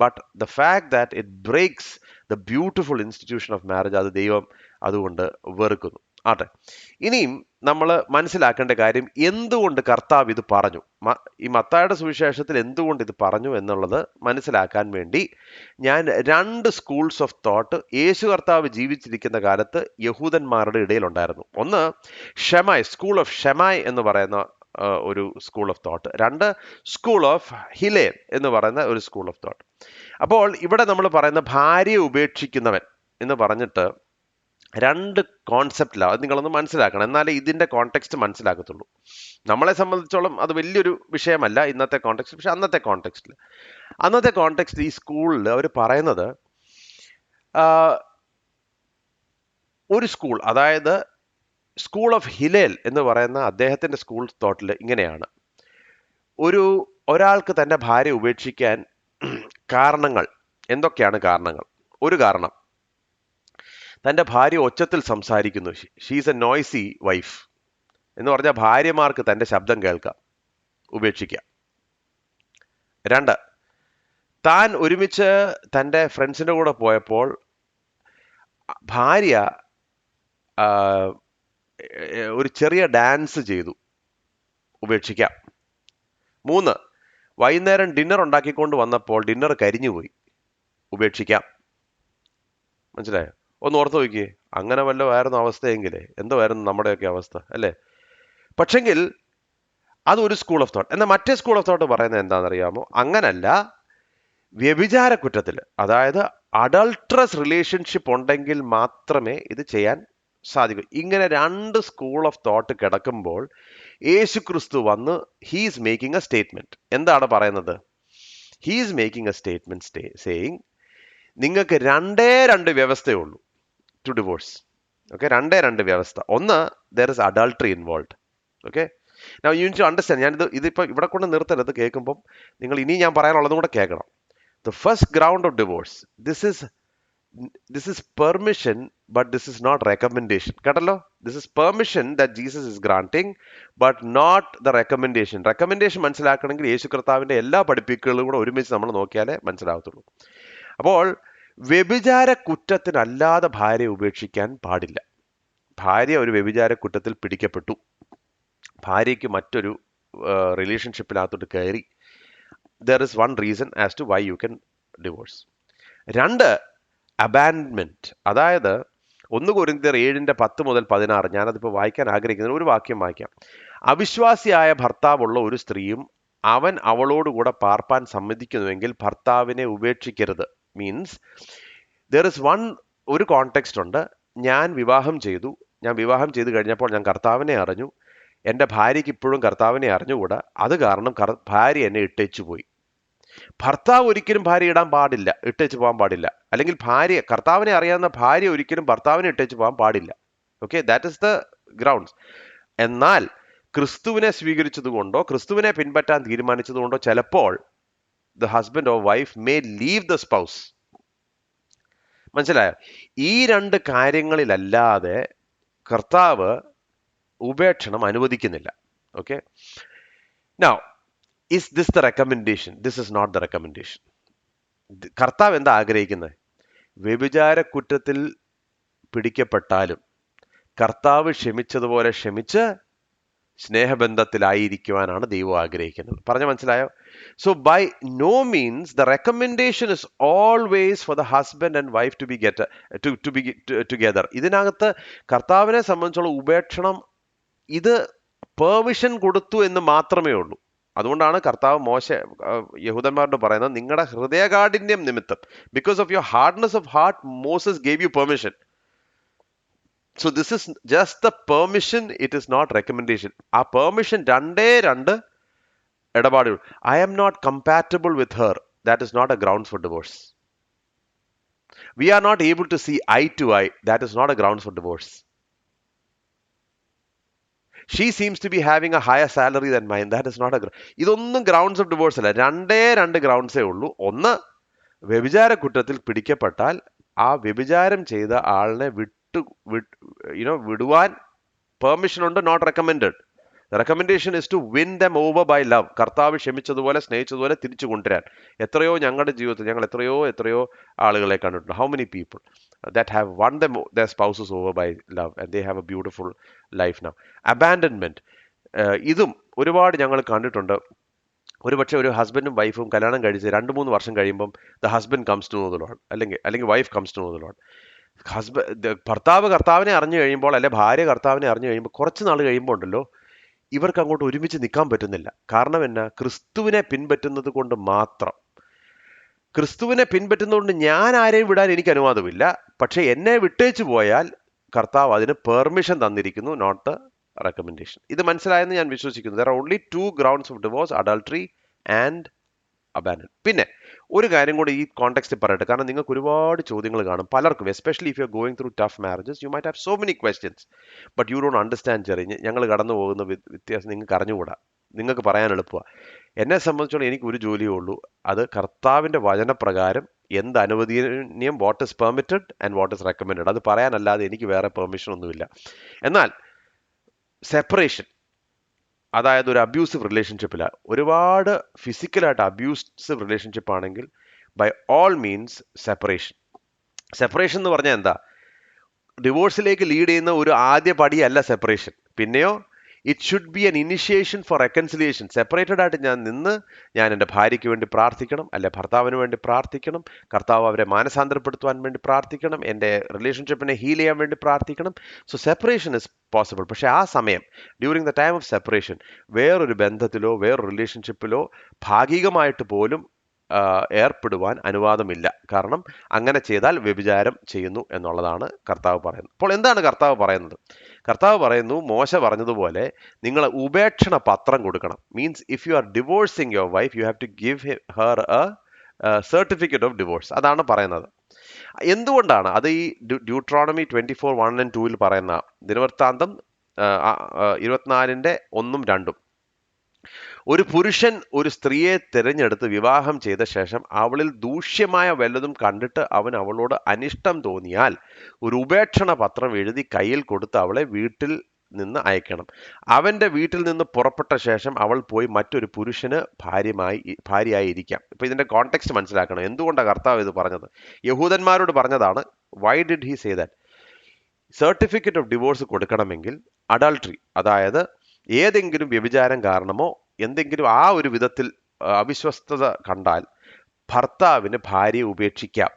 But the fact that it breaks the beautiful institution of marriage, അത് ദൈവം അതുകൊണ്ട് വെറുക്കുന്നു. ആട്ടെ, ഇനിയും നമ്മൾ മനസ്സിലാക്കേണ്ട കാര്യം, എന്തുകൊണ്ട് കർത്താവ് ഇത് പറഞ്ഞു, ഈ മത്തായിയുടെ സുവിശേഷത്തിൽ എന്തുകൊണ്ട് ഇത് പറഞ്ഞു എന്നുള്ളത് മനസ്സിലാക്കാൻ വേണ്ടി ഞാൻ രണ്ട് സ്കൂൾസ് ഓഫ് തോട്ട് യേശു കർത്താവ് ജീവിച്ചിരിക്കുന്ന കാലത്ത് യഹൂദന്മാരുടെ ഇടയിലുണ്ടായിരുന്നു. ഒന്ന് ഷെമായി, സ്കൂൾ ഓഫ് ഷെമായി എന്ന് പറയുന്ന ഒരു സ്കൂൾ ഓഫ് തോട്ട്. രണ്ട്, സ്കൂൾ ഓഫ് ഹിലേൽ എന്ന് പറയുന്ന ഒരു സ്കൂൾ ഓഫ് തോട്ട്. അപ്പോൾ ഇവിടെ നമ്മൾ പറയുന്ന ഭാര്യയെ ഉപേക്ഷിക്കുന്നവൻ എന്ന് പറഞ്ഞിട്ട് രണ്ട് കോൺസെപ്റ്റിലാണ്. അത് നിങ്ങളൊന്ന് മനസ്സിലാക്കണം, എന്നാലേ ഇതിൻ്റെ കോണ്ടെക്സ്റ്റ് മനസ്സിലാക്കത്തുള്ളൂ. നമ്മളെ സംബന്ധിച്ചോളം അത് വലിയൊരു വിഷയമല്ല ഇന്നത്തെ കോണ്ടെക്സ്റ്റ്. പക്ഷെ അന്നത്തെ കോണ്ടെക്സ്റ്റിൽ ഈ സ്കൂളിൽ അവർ പറയുന്നത്, ഒരു സ്കൂൾ, അതായത് സ്കൂൾ ഓഫ് ഹിലേൽ എന്ന് പറയുന്ന അദ്ദേഹത്തിൻ്റെ സ്കൂൾ തോട്ടിൽ ഇങ്ങനെയാണ്: ഒരാൾക്ക് തൻ്റെ ഭാര്യ ഉപേക്ഷിക്കാൻ കാരണങ്ങൾ എന്തൊക്കെയാണ്? ഒരു കാരണം, തൻ്റെ ഭാര്യ ഒച്ചത്തിൽ സംസാരിക്കുന്നു. ഷീസ് എ നോയ്സി വൈഫ് എന്ന് പറഞ്ഞാൽ ഭാര്യമാർക്ക് തൻ്റെ ശബ്ദം കേൾക്കാം, ഉപേക്ഷിക്കാം. രണ്ട്, താൻ ഒരുമിച്ച് തൻ്റെ ഫ്രണ്ട്സിൻ്റെ കൂടെ പോയപ്പോൾ ഭാര്യ ഒരു ചെറിയ ഡാൻസ് ചെയ്തു, ഉപേക്ഷിക്കാം. മൂന്ന്, വൈകുന്നേരം ഡിന്നർ ഉണ്ടാക്കിക്കൊണ്ട് വന്നപ്പോൾ ഡിന്നർ കരിഞ്ഞുപോയി, ഉപേക്ഷിക്കാം. മനസ്സിലായോ? ഒന്ന് ഓർത്ത് നോക്കിയേ, അങ്ങനെ വല്ലതും ആയിരുന്നു അവസ്ഥയെങ്കിലേ എന്തുമായിരുന്നു നമ്മുടെയൊക്കെ അവസ്ഥ, അല്ലേ? പക്ഷെങ്കിൽ അതൊരു സ്കൂൾ ഓഫ് തോട്ട്. എന്നാൽ മറ്റേ സ്കൂൾ ഓഫ് തോട്ട് പറയുന്നത് എന്താണെന്നറിയാമോ? അങ്ങനല്ല, വ്യഭിചാര കുറ്റത്തിൽ, അതായത് അഡൾട്രസ് റിലേഷൻഷിപ്പ് ഉണ്ടെങ്കിൽ മാത്രമേ ഇത് ചെയ്യാൻ സാധിക്കൂ. ഇങ്ങനെ രണ്ട് സ്കൂൾ ഓഫ് തോട്ട് കിടക്കുമ്പോൾ യേശു ക്രിസ്തു വന്ന് ഹീസ് മേക്കിംഗ് എ സ്റ്റേറ്റ്മെന്റ്. എന്താണ് പറയുന്നത്? He's making a statement saying, നിങ്ങൾക്ക് രണ്ട് വ്യവസ്ഥയുള്ളൂ ടു ഡിവോഴ്സ്. ഓക്കെ, രണ്ട് വ്യവസ്ഥ. ഒന്ന്, there is adultery involve. Okay, now you need to understand. ഇതിപ്പോൾ ഇവിടെ കൊണ്ട് നിർത്തരുത്, കേൾക്കുമ്പം നിങ്ങൾ ഇനി ഞാൻ പറയാനുള്ളതും കൂടെ കേൾക്കണം. The first ground of divorce, this is permission, but this is not recommendation. കേട്ടല്ലോ? This is permission that Jesus is granting, but not the recommendation. Recommendation മനസ്സിലാക്കണമെങ്കിൽ യേശു കർത്താവിൻ്റെ എല്ലാ പഠിപ്പിക്കലുകളും കൂടെ ഒരുമിച്ച് നമ്മൾ നോക്കിയാലേ മനസ്സിലാകത്തുള്ളൂ. അപ്പോൾ വ്യഭിചാര കുറ്റത്തിനല്ലാതെ ഭാര്യയെ ഉപേക്ഷിക്കാൻ പാടില്ല. ഭാര്യ ഒരു വ്യഭിചാര കുറ്റത്തിൽ പിടിക്കപ്പെട്ടു, ഭാര്യയ്ക്ക് മറ്റൊരു റിലേഷൻഷിപ്പിനകത്തോട്ട് കയറി, there is one reason as to why you can divorce. രണ്ട്, അബാൻഡ്മെന്റ്. അതായത് 1 കൊരിന്ത്യർ 7:10-16, ഞാനതിപ്പോൾ വായിക്കാൻ ആഗ്രഹിക്കുന്ന ഒരു വാക്യം വായിക്കാം. അവിശ്വാസിയായ ഭർത്താവുള്ള ഒരു സ്ത്രീയും അവൻ അവളോടുകൂടെ പാർപ്പാൻ സമ്മതിക്കുന്നുവെങ്കിൽ ഭർത്താവിനെ ഉപേക്ഷിക്കരുത്. മീൻസ് ദർ ഇസ് ഒരു കോണ്ടെക്സ്റ്റ് ഉണ്ട്. ഞാൻ വിവാഹം ചെയ്തു കഴിഞ്ഞപ്പോൾ ഞാൻ കർത്താവിനെ അറിഞ്ഞു, എൻ്റെ ഭാര്യയ്ക്ക് ഇപ്പോഴും കർത്താവിനെ അറിഞ്ഞുകൂടാ, അത് കാരണം ഭാര്യ എന്നെ ഇട്ടേച്ചു പോയി. ഭർത്താവ് ഒരിക്കലും ഭാര്യ ഇട്ടേച്ചു പോകാൻ പാടില്ല. അല്ലെങ്കിൽ കർത്താവിനെ അറിയാവുന്ന ഭാര്യ ഒരിക്കലും ഭർത്താവിനെ ഇട്ടേച്ചു പോകാൻ പാടില്ല. Okay, that is the grounds. എന്നാൽ ക്രിസ്തുവിനെ സ്വീകരിച്ചതുകൊണ്ടോ ക്രിസ്തുവിനെ പിൻപറ്റാൻ തീരുമാനിച്ചതുകൊണ്ടോ ചിലപ്പോൾ the husband or wife may leave the spouse. മനസ്സിലായോ? ഈ രണ്ട് കാര്യങ്ങളിലല്ലാതെ കർത്താവ് ഉപേക്ഷണം അനുവദിക്കുന്നില്ല. Okay, now is this the recommendation? This is not the recommendation. കർത്താവ് എന്താ ആഗ്രഹിക്കുന്നത്? വ്യഭിചാര കുറ്റത്തിൽ പിടിക്കപ്പെട്ടാലും കർത്താവ് ക്ഷമിച്ചതുപോലെ ക്ഷമിച്ച് സ്നേഹബന്ധത്തിലായിരിക്കുവാനാണ് ദൈവം ആഗ്രഹിക്കുന്നത്. പറഞ്ഞ മനസ്സിലായോ? So by no means the recommendation is always for the husband and wife to be together. ഇതിനകത്ത് കർത്താവിനെ സംബന്ധിച്ചുള്ള ഉപേക്ഷണം ഇത് പെർമിഷൻ കൊടുത്തു എന്ന് മാത്രമേ ഉള്ളൂ. അതുകൊണ്ടാണ് കർത്താവ് യഹൂദന്മാരോട് പറയുന്നത്, നിങ്ങളുടെ ഹൃദയകാഠിന്യം നിമിത്തം, because of your hardness of heart Moses gave you permission. So this is just the permission, it is not recommendation. ആ പെർമിഷൻ രണ്ട് ഇടപാടുകൾ. I am not compatible with her. That is not a ground for divorce. We are not able to see eye to eye. That is not a ground for divorce. She seems to be having a higher salary than mine. That is not a ഇതൊന്നും grounds of divorce അല്ല. രണ്ട് ഗ്രൗണ്ട്സേ ഉള്ളൂ. ഒന്ന്, വ്യഭിചാര കുറ്റത്തിൽ പിടിക്കപ്പെട്ടാൽ ആ വ്യഭിചാരം ചെയ്ത ആളിനെ വിടുവാൻ പെർമിഷൻ ഉണ്ട്, not recommended. Recommendation is to win them over by love. കർത്താവ് ക്ഷമിച്ചതുപോലെ സ്നേഹിച്ചതുപോലെ തിരിച്ചു കൊണ്ടുവരാൻ. എത്രയോ ഞങ്ങളുടെ ജീവിതത്തിൽ ഞങ്ങൾ എത്രയോ ആളുകളെ കണ്ടിട്ടുണ്ട്. How many people that have won their spouses over by love and they have a beautiful life now. Abandonment, ഇതും ഒരുപാട് ഞങ്ങൾ കണ്ടിട്ടുണ്ട്. ഒരുപക്ഷെ ഒരു ഹസ്ബൻഡും വൈഫും കല്യാണം കഴിച്ച് 2-3 വർഷം കഴിയുമ്പം the husband comes to know the Lord, അല്ലെങ്കിൽ wife comes to know the Lord. കർത്താവിനെ അറിഞ്ഞു കഴിയുമ്പോൾ, അല്ലെ ഭാര്യ കർത്താവിനെ അറിഞ്ഞു കഴിയുമ്പോൾ, കുറച്ച് നാൾ കഴിയുമ്പോൾ ഉണ്ടല്ലോ, ഇവർക്ക് അങ്ങോട്ട് ഒരുമിച്ച് നിൽക്കാൻ പറ്റുന്നില്ല. കാരണം എന്നാ? ക്രിസ്തുവിനെ പിൻപറ്റുന്നത് കൊണ്ട് മാത്രം. ക്രിസ്തുവിനെ പിൻപറ്റുന്നതുകൊണ്ട് ഞാൻ ആരെയും വിടാൻ എനിക്ക് അനുവാദമില്ല. പക്ഷെ എന്നെ വിട്ടേച്ചു പോയാൽ കർത്താവ് അതിന് പെർമിഷൻ തന്നിരിക്കുന്നു, നോട്ട് ദ റെക്കമെൻഡേഷൻ. ഇത് മനസ്സിലായെന്ന് ഞാൻ വിശ്വസിക്കുന്നു. There are only 2 grounds of divorce, adultery and abandon. പിന്നെ ഒരു കാര്യം കൂടി ഈ കോണ്ടെക്സ്റ്റിൽ പറയട്ടെ, കാരണം നിങ്ങൾക്ക് ഒരുപാട് ചോദ്യങ്ങൾ കാണും പലർക്കും, especially if you are going through tough marriages, you might have so many questions but you don't understand. ഞങ്ങൾ കടന്നു പോകുന്ന വ്യത്യാസം നിങ്ങൾക്ക് അറിഞ്ഞുകൂടാ, നിങ്ങൾക്ക് പറയാൻ എളുപ്പമാണ്. എന്നെ സംബന്ധിച്ചോളം എനിക്ക് ഒരു ജോലിയേ ഉള്ളൂ, അത് കർത്താവിൻ്റെ വചനപ്രകാരം എന്ത് അനുവദനീയം, what is permitted and what is recommended, അത് പറയാനല്ലാതെ എനിക്ക് വേറെ പെർമിഷൻ ഒന്നുമില്ല. എന്നാൽ സെപ്പറേഷൻ, അതായത് ഒരു അബ്യൂസീവ് റിലേഷൻഷിപ്പില്ല, ഒരുപാട് ഫിസിക്കലായിട്ട് അബ്യൂസീവ് റിലേഷൻഷിപ്പ് ആണെങ്കിൽ ബൈ ഓൾ മീൻസ് സെപ്പറേഷൻ എന്ന് പറഞ്ഞാൽ എന്താ? ഡിവോഴ്സിലേക്ക് ലീഡ് ചെയ്യുന്ന ഒരു ആദ്യ പടിയല്ല സെപ്പറേഷൻ. പിന്നെയോ it should be an initiation for reconciliation. Separated ആയിട്ട് ഞാൻ എൻ്റെ ഭാര്യയ്ക്ക് വേണ്ടി പ്രാർത്ഥിക്കണം, അല്ലെ ഭർത്താവിന് വേണ്ടി പ്രാർത്ഥിക്കണം, കർത്താവ് അവരെ മാനസാന്തരപ്പെടുത്തുവാൻ വേണ്ടി പ്രാർത്ഥിക്കണം, എൻ്റെ റിലേഷൻഷിപ്പിനെ ഹീൽ ചെയ്യാൻ വേണ്ടി പ്രാർത്ഥിക്കണം. So separation is possible. പക്ഷേ ആ സമയം, during the time of separation, വേറൊരു ബന്ധത്തിലോ വേറൊരു റിലേഷൻഷിപ്പിലോ ഭാഗികമായിട്ട് പോലും ഏർപ്പെടുവാൻ അനുവാദമില്ല. കാരണം അങ്ങനെ ചെയ്താൽ വ്യഭിചാരം ചെയ്യുന്നു എന്നുള്ളതാണ് കർത്താവ് പറയുന്നത്. അപ്പോൾ എന്താണ് കർത്താവ് പറയുന്നത്? കർത്താവ് പറയുന്നു, മോശ പറഞ്ഞതുപോലെ നിങ്ങൾ ഉപേക്ഷണ പത്രം കൊടുക്കണം. Means if you are divorcing your wife, you have to give her a certificate of divorce. അതാണ് പറയുന്നത്. എന്തുകൊണ്ടാണ് അത്? ഈ ഡ്യൂട്രോണമി 24:1-2 പറയുന്ന, ദിനവൃത്താന്തം 24:1-2, ഒരു പുരുഷൻ ഒരു സ്ത്രീയെ തിരഞ്ഞെടുത്ത് വിവാഹം ചെയ്ത ശേഷം അവളിൽ ദൂഷ്യമായ വല്ലതും കണ്ടിട്ട് അവളോട് അനിഷ്ടം തോന്നിയാൽ ഒരു ഉപേക്ഷണ പത്രം എഴുതി കയ്യിൽ കൊടുത്ത് അവളെ വീട്ടിൽ നിന്ന് അയക്കണം. അവൻ്റെ വീട്ടിൽ നിന്ന് പുറപ്പെട്ട ശേഷം അവൾ പോയി മറ്റൊരു പുരുഷന് ഭാര്യയായി ഇരിക്കാം. ഇപ്പൊ ഇതിന്റെ കോണ്ടെക്സ്റ്റ് മനസ്സിലാക്കണം. എന്തുകൊണ്ടാണ് കർത്താവ് ഇത് പറഞ്ഞത്? യഹൂദന്മാരോട് പറഞ്ഞതാണ്. Why did he say that? Certificate of divorce കൊടുക്കണമെങ്കിൽ അഡൾട്ടറി, അതായത് ഏതെങ്കിലും വ്യഭിചാരം കാരണമോ എന്തെങ്കിലും ആ ഒരു വിധത്തിൽ അവിശ്വസ്തത കണ്ടാൽ ഭർത്താവിന് ഭാര്യയെ ഉപേക്ഷിക്കാം.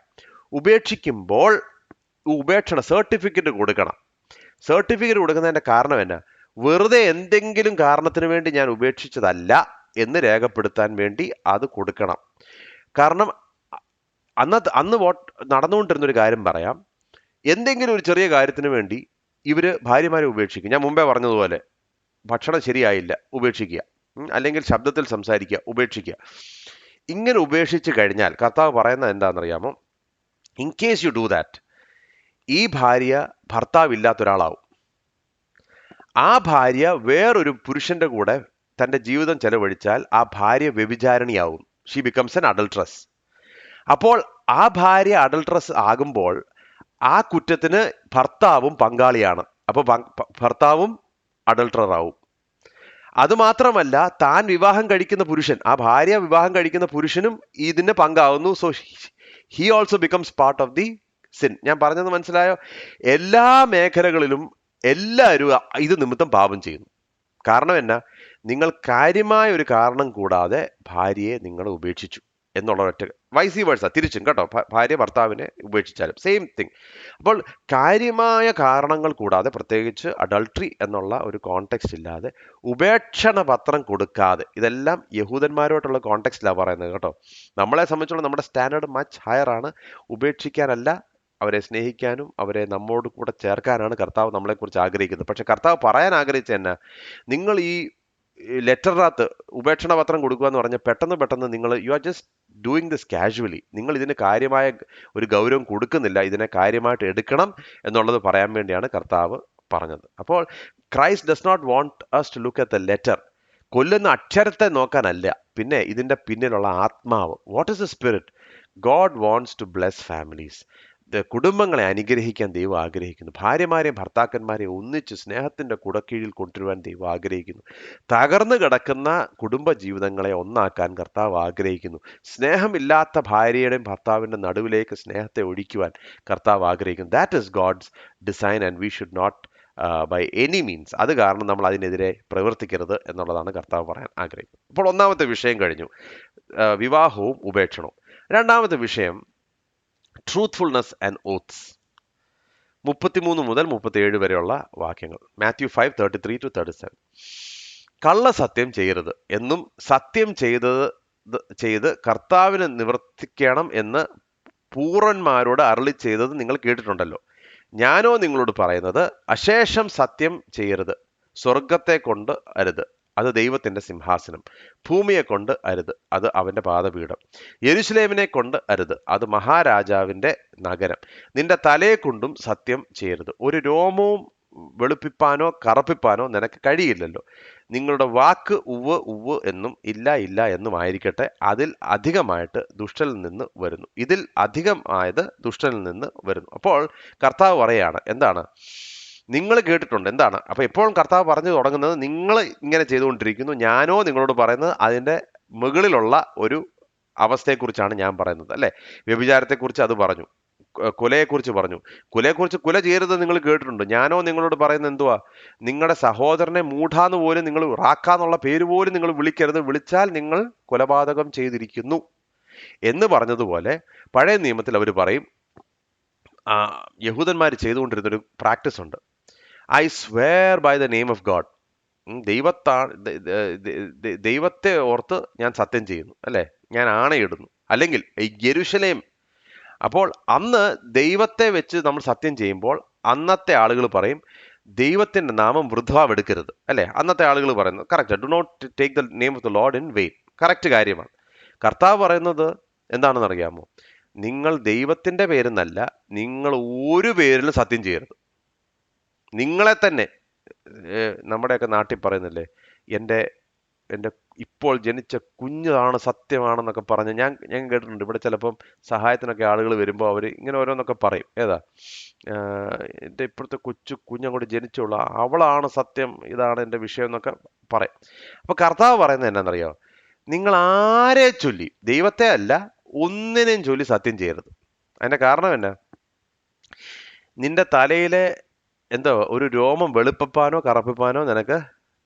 ഉപേക്ഷിക്കുമ്പോൾ ഉപേക്ഷണ സർട്ടിഫിക്കറ്റ് കൊടുക്കണം. സർട്ടിഫിക്കറ്റ് കൊടുക്കുന്നതിൻ്റെ കാരണം എന്നാ? വെറുതെ എന്തെങ്കിലും കാരണത്തിന് വേണ്ടി ഞാൻ ഉപേക്ഷിച്ചതല്ല എന്ന് രേഖപ്പെടുത്താൻ വേണ്ടി അത് കൊടുക്കണം. കാരണം അന്ന് നടന്നുകൊണ്ടിരുന്നൊരു കാര്യം പറയാം. എന്തെങ്കിലും ഒരു ചെറിയ കാര്യത്തിന് വേണ്ടി ഇവര് ഭാര്യമാരെ ഉപേക്ഷിക്കും. ഞാൻ മുമ്പേ പറഞ്ഞതുപോലെ, ഭക്ഷണം ശരിയായില്ല, ഉപേക്ഷിക്കുക, അല്ലെങ്കിൽ ശബ്ദത്തിൽ സംസാരിക്കുക, ഉപേക്ഷിക്കുക. ഇങ്ങനെ ഉപേക്ഷിച്ച് കഴിഞ്ഞാൽ കർത്താവ് പറയുന്നത് എന്താണെന്നറിയാമോ? In case you do that, ഈ ഭാര്യ ഭർത്താവ് ഇല്ലാത്ത ഒരാളാവും. ആ ഭാര്യ വേറൊരു പുരുഷന്റെ കൂടെ തൻ്റെ ജീവിതം ചെലവഴിച്ചാൽ ആ ഭാര്യ വ്യഭിചാരിണിയാവും. She becomes an adulteress. അപ്പോൾ ആ ഭാര്യ അഡൾട്രസ് ആകുമ്പോൾ ആ കുറ്റത്തിന് ഭർത്താവും പങ്കാളിയാണ്. അപ്പോൾ ഭർത്താവും അഡൾട്ടർ ആവും. അതുമാത്രമല്ല, താൻ വിവാഹം കഴിക്കുന്ന പുരുഷൻ, ആ ഭാര്യ വിവാഹം കഴിക്കുന്ന പുരുഷനും ഇതിന് പങ്കാവുന്നു. So he also becomes part of the sin. ഞാൻ പറഞ്ഞത് മനസ്സിലായോ? എല്ലാ മേഖലകളിലും എല്ലാവരും ഇത് നിമിത്തം പാപം ചെയ്യുന്നു. കാരണം എന്നാ? നിങ്ങൾ കാര്യമായ ഒരു കാരണം കൂടാതെ ഭാര്യയെ നിങ്ങൾ ഉപേക്ഷിച്ചു എന്നുള്ള ഒറ്റ, വൈസി വേഴ്സ തിരിച്ചും കേട്ടോ, ഭാര്യ ഭർത്താവിനെ ഉപേക്ഷിച്ചാലും സെയിം തിങ്. അപ്പോൾ കാര്യമായ കാരണങ്ങൾ കൂടാതെ, പ്രത്യേകിച്ച് അഡൾട്ടറി എന്നുള്ള ഒരു കോണ്ടെക്സ്റ്റ് ഇല്ലാതെ, ഉപേക്ഷണ പത്രം കൊടുക്കാതെ, ഇതെല്ലാം യഹൂദന്മാരോട്ടുള്ള കോണ്ടെക്സ്റ്റിലാണ് പറയുന്നത് കേട്ടോ. നമ്മളെ സംബന്ധിച്ചുള്ള നമ്മുടെ സ്റ്റാൻഡേർഡ് മച്ച് ഹയർ ആണ്. ഉപേക്ഷിക്കാനല്ല, അവരെ സ്നേഹിക്കാനും അവരെ നമ്മോട് കൂടെ ചേർക്കാനാണ് കർത്താവ് നമ്മളെക്കുറിച്ച് ആഗ്രഹിക്കുന്നത്. പക്ഷെ കർത്താവ് പറയാൻ ആഗ്രഹിച്ച എന്നാ? നിങ്ങൾ ഈ ലെറ്ററിനകത്ത് ഉപേക്ഷണ പത്രം കൊടുക്കുക എന്ന് പറഞ്ഞാൽ പെട്ടെന്ന് നിങ്ങൾ you are just doing this casually. നിങ്ങൾ ഇതിന് കാര്യമായ ഒരു ഗൗരവം കൊടുക്കുന്നില്ല. ഇതിനെ കാര്യമായിട്ട് എടുക്കണം എന്നുള്ളത് പറയാൻ വേണ്ടിയാണ് കർത്താവ് പറഞ്ഞത്. അപ്പോൾ Christ does not want us to look at the letter. കൊല്ലുന്ന അക്ഷരത്തെ നോക്കാനല്ല, പിന്നെ ഇതിന്റെ പിന്നിലുള്ള ആത്മാവ്. What is the spirit? God wants to bless families. കുടുംബങ്ങളെ അനുഗ്രഹിക്കാൻ ദൈവം ആഗ്രഹിക്കുന്നു. ഭാര്യമാരെയും ഭർത്താക്കന്മാരെയും ഒന്നിച്ച് സ്നേഹത്തിന്റെ കുടക്കീഴിൽ കൊണ്ടുവരുവാൻ ദൈവം ആഗ്രഹിക്കുന്നു. തകർന്നു കിടക്കുന്ന കുടുംബ ജീവിതങ്ങളെ ഒന്നാക്കാൻ കർത്താവ് ആഗ്രഹിക്കുന്നു. സ്നേഹമില്ലാത്ത ഭാര്യയുടെയും ഭർത്താവിൻ്റെ നടുവിലേക്ക് സ്നേഹത്തെ ഒഴിക്കുവാൻ കർത്താവ് ആഗ്രഹിക്കുന്നു. That is God's design and we should not by any means, അത് കാരണം നമ്മൾ അതിനെതിരെ പ്രവർത്തിക്കരുത് എന്നുള്ളതാണ് കർത്താവ് പറയാൻ ആഗ്രഹിക്കുന്നത്. അപ്പോൾ ഒന്നാമത്തെ വിഷയം കഴിഞ്ഞു, വിവാഹവും ഉപേക്ഷണവും. രണ്ടാമത്തെ വിഷയം ട്രൂത്ത്ഫുൾനെസ് ആൻഡ് ഓത്ത്സ്. 33 മുതൽ 37 വരെയുള്ള വാക്യങ്ങൾ. മാത്യു 5:33-37. കള്ളസത്യം ചെയ്യരുത് എന്നും സത്യം ചെയ്ത് കർത്താവിന് നിവർത്തിക്കണം എന്ന് പൂർവന്മാരോട് അരുളി ചെയ്തത് നിങ്ങൾ കേട്ടിട്ടുണ്ടല്ലോ. ഞാനോ നിങ്ങളോട് പറയുന്നത്, അശേഷം സത്യം ചെയ്യരുത്. സ്വർഗത്തെ കൊണ്ട് അരുത്, അത് ദൈവത്തിന്റെ സിംഹാസനം. ഭൂമിയെ കൊണ്ട് അരുത്, അത് അവന്റെ പാദപീഠം. യെരുശലേമിനെ കൊണ്ട് അരുത്, അത് മഹാരാജാവിന്റെ നഗരം. നിന്റെ തലയെ കൊണ്ടും സത്യം ചെയ്യരുത്. ഒരു രോമവും വെളുപ്പിപ്പാനോ കറുപ്പിപ്പാനോ നിനക്ക് കഴിയില്ലല്ലോ. നിങ്ങളുടെ വാക്ക് ഉവ്വ് ഉവ്വ് എന്നും ഇല്ല ഇല്ല എന്നും ആയിരിക്കട്ടെ. അതിൽ അധികമായിട്ട് ദുഷ്ടനിൽ നിന്ന് വരുന്നു. ഇതിൽ അധികമായത് ദുഷ്ടനിൽ നിന്ന് വരുന്നു. അപ്പോൾ കർത്താവ് പറയാണ്, എന്താണ്? നിങ്ങൾ കേട്ടിട്ടുണ്ട്. എന്താണ്? അപ്പൊ എപ്പോഴും കർത്താവ് പറഞ്ഞു തുടങ്ങുന്നത്, നിങ്ങൾ ഇങ്ങനെ ചെയ്തുകൊണ്ടിരിക്കുന്നു, ഞാനോ നിങ്ങളോട് പറയുന്നത് അതിന്റെ മുകളിലുള്ള ഒരു അവസ്ഥയെക്കുറിച്ചാണ് ഞാൻ പറയുന്നത്, അല്ലെ? വ്യഭിചാരത്തെക്കുറിച്ച് അത് പറഞ്ഞു, കൊലയെക്കുറിച്ച് പറഞ്ഞു. കൊല ചെയ്യരുത് നിങ്ങൾ കേട്ടിട്ടുണ്ട്. ഞാനോ നിങ്ങളോട് പറയുന്നത് എന്തുവാ? നിങ്ങളുടെ സഹോദരനെ മൂഢാന്ന് പോലും നിങ്ങൾ, റാക്കാന്നുള്ള പേര് പോലും നിങ്ങൾ വിളിക്കരുത്. വിളിച്ചാൽ നിങ്ങൾ കൊലപാതകം ചെയ്തിരിക്കുന്നു എന്ന് പറഞ്ഞതുപോലെ പഴയ നിയമത്തിൽ അവർ പറയും, യഹൂദന്മാർ ചെയ്തുകൊണ്ടിരുന്നൊരു പ്രാക്ടീസ് ഉണ്ട്. I swear by the name of God. ദൈവത്തെ ഓർത്ത് ഞാൻ സത്യം ചെയ്യുന്നു, അല്ലെ? ഞാൻ ആണയിടുന്നു. അല്ലെങ്കിൽ യെരുശലേം. അപ്പോൾ അന്ന് ദൈവത്തെ വെച്ച് നമ്മൾ സത്യം ചെയ്യുമ്പോൾ അന്നത്തെ ആളുകൾ പറയും, ദൈവത്തിന്റെ നാമം വൃഥാവെടുക്കരുത്, അല്ലെ? അന്നത്തെ ആളുകൾ പറയുന്നത് correct. Do not take the name of the Lord in vain. Correct കാര്യമാണ്. കർത്താവ് പറയുന്നത് എന്താണെന്ന് അറിയാമോ? നിങ്ങൾ ദൈവത്തിന്റെ പേരെന്നല്ല, നിങ്ങൾ ഒരു പേരിലും സത്യം ചെയ്യരുത്. നിങ്ങളെ തന്നെ, നമ്മുടെയൊക്കെ നാട്ടിൽ പറയുന്നില്ലേ, എൻ്റെ ഇപ്പോൾ ജനിച്ച കുഞ്ഞാണ് സത്യമാണെന്നൊക്കെ പറഞ്ഞ് ഞാൻ കേട്ടിട്ടുണ്ട്. ഇവിടെ ചിലപ്പം സഹായത്തിനൊക്കെ ആളുകൾ വരുമ്പോൾ അവർ ഇങ്ങനെ ഓരോന്നൊക്കെ പറയും. ഏതാ? എൻ്റെ ഇപ്പോഴത്തെ കുഞ്ഞങ്ങോട്ട് ജനിച്ചുള്ള അവളാണ് സത്യം, ഇതാണ് എൻ്റെ വിഷയം എന്നൊക്കെ പറയും. അപ്പൊ കർത്താവ് പറയുന്നത് എന്നാണെന്നറിയോ? നിങ്ങൾ ആരെ ചൊല്ലി, ദൈവത്തെ അല്ല, ഒന്നിനെയും ചൊല്ലി സത്യം ചെയ്യരുത്. അതിന്റെ കാരണം എന്നാ? നിന്റെ തലയിലെ എന്തോ ഒരു രോമം വെളുപ്പിപ്പാനോ കറുപ്പിപ്പാനോ നിനക്ക്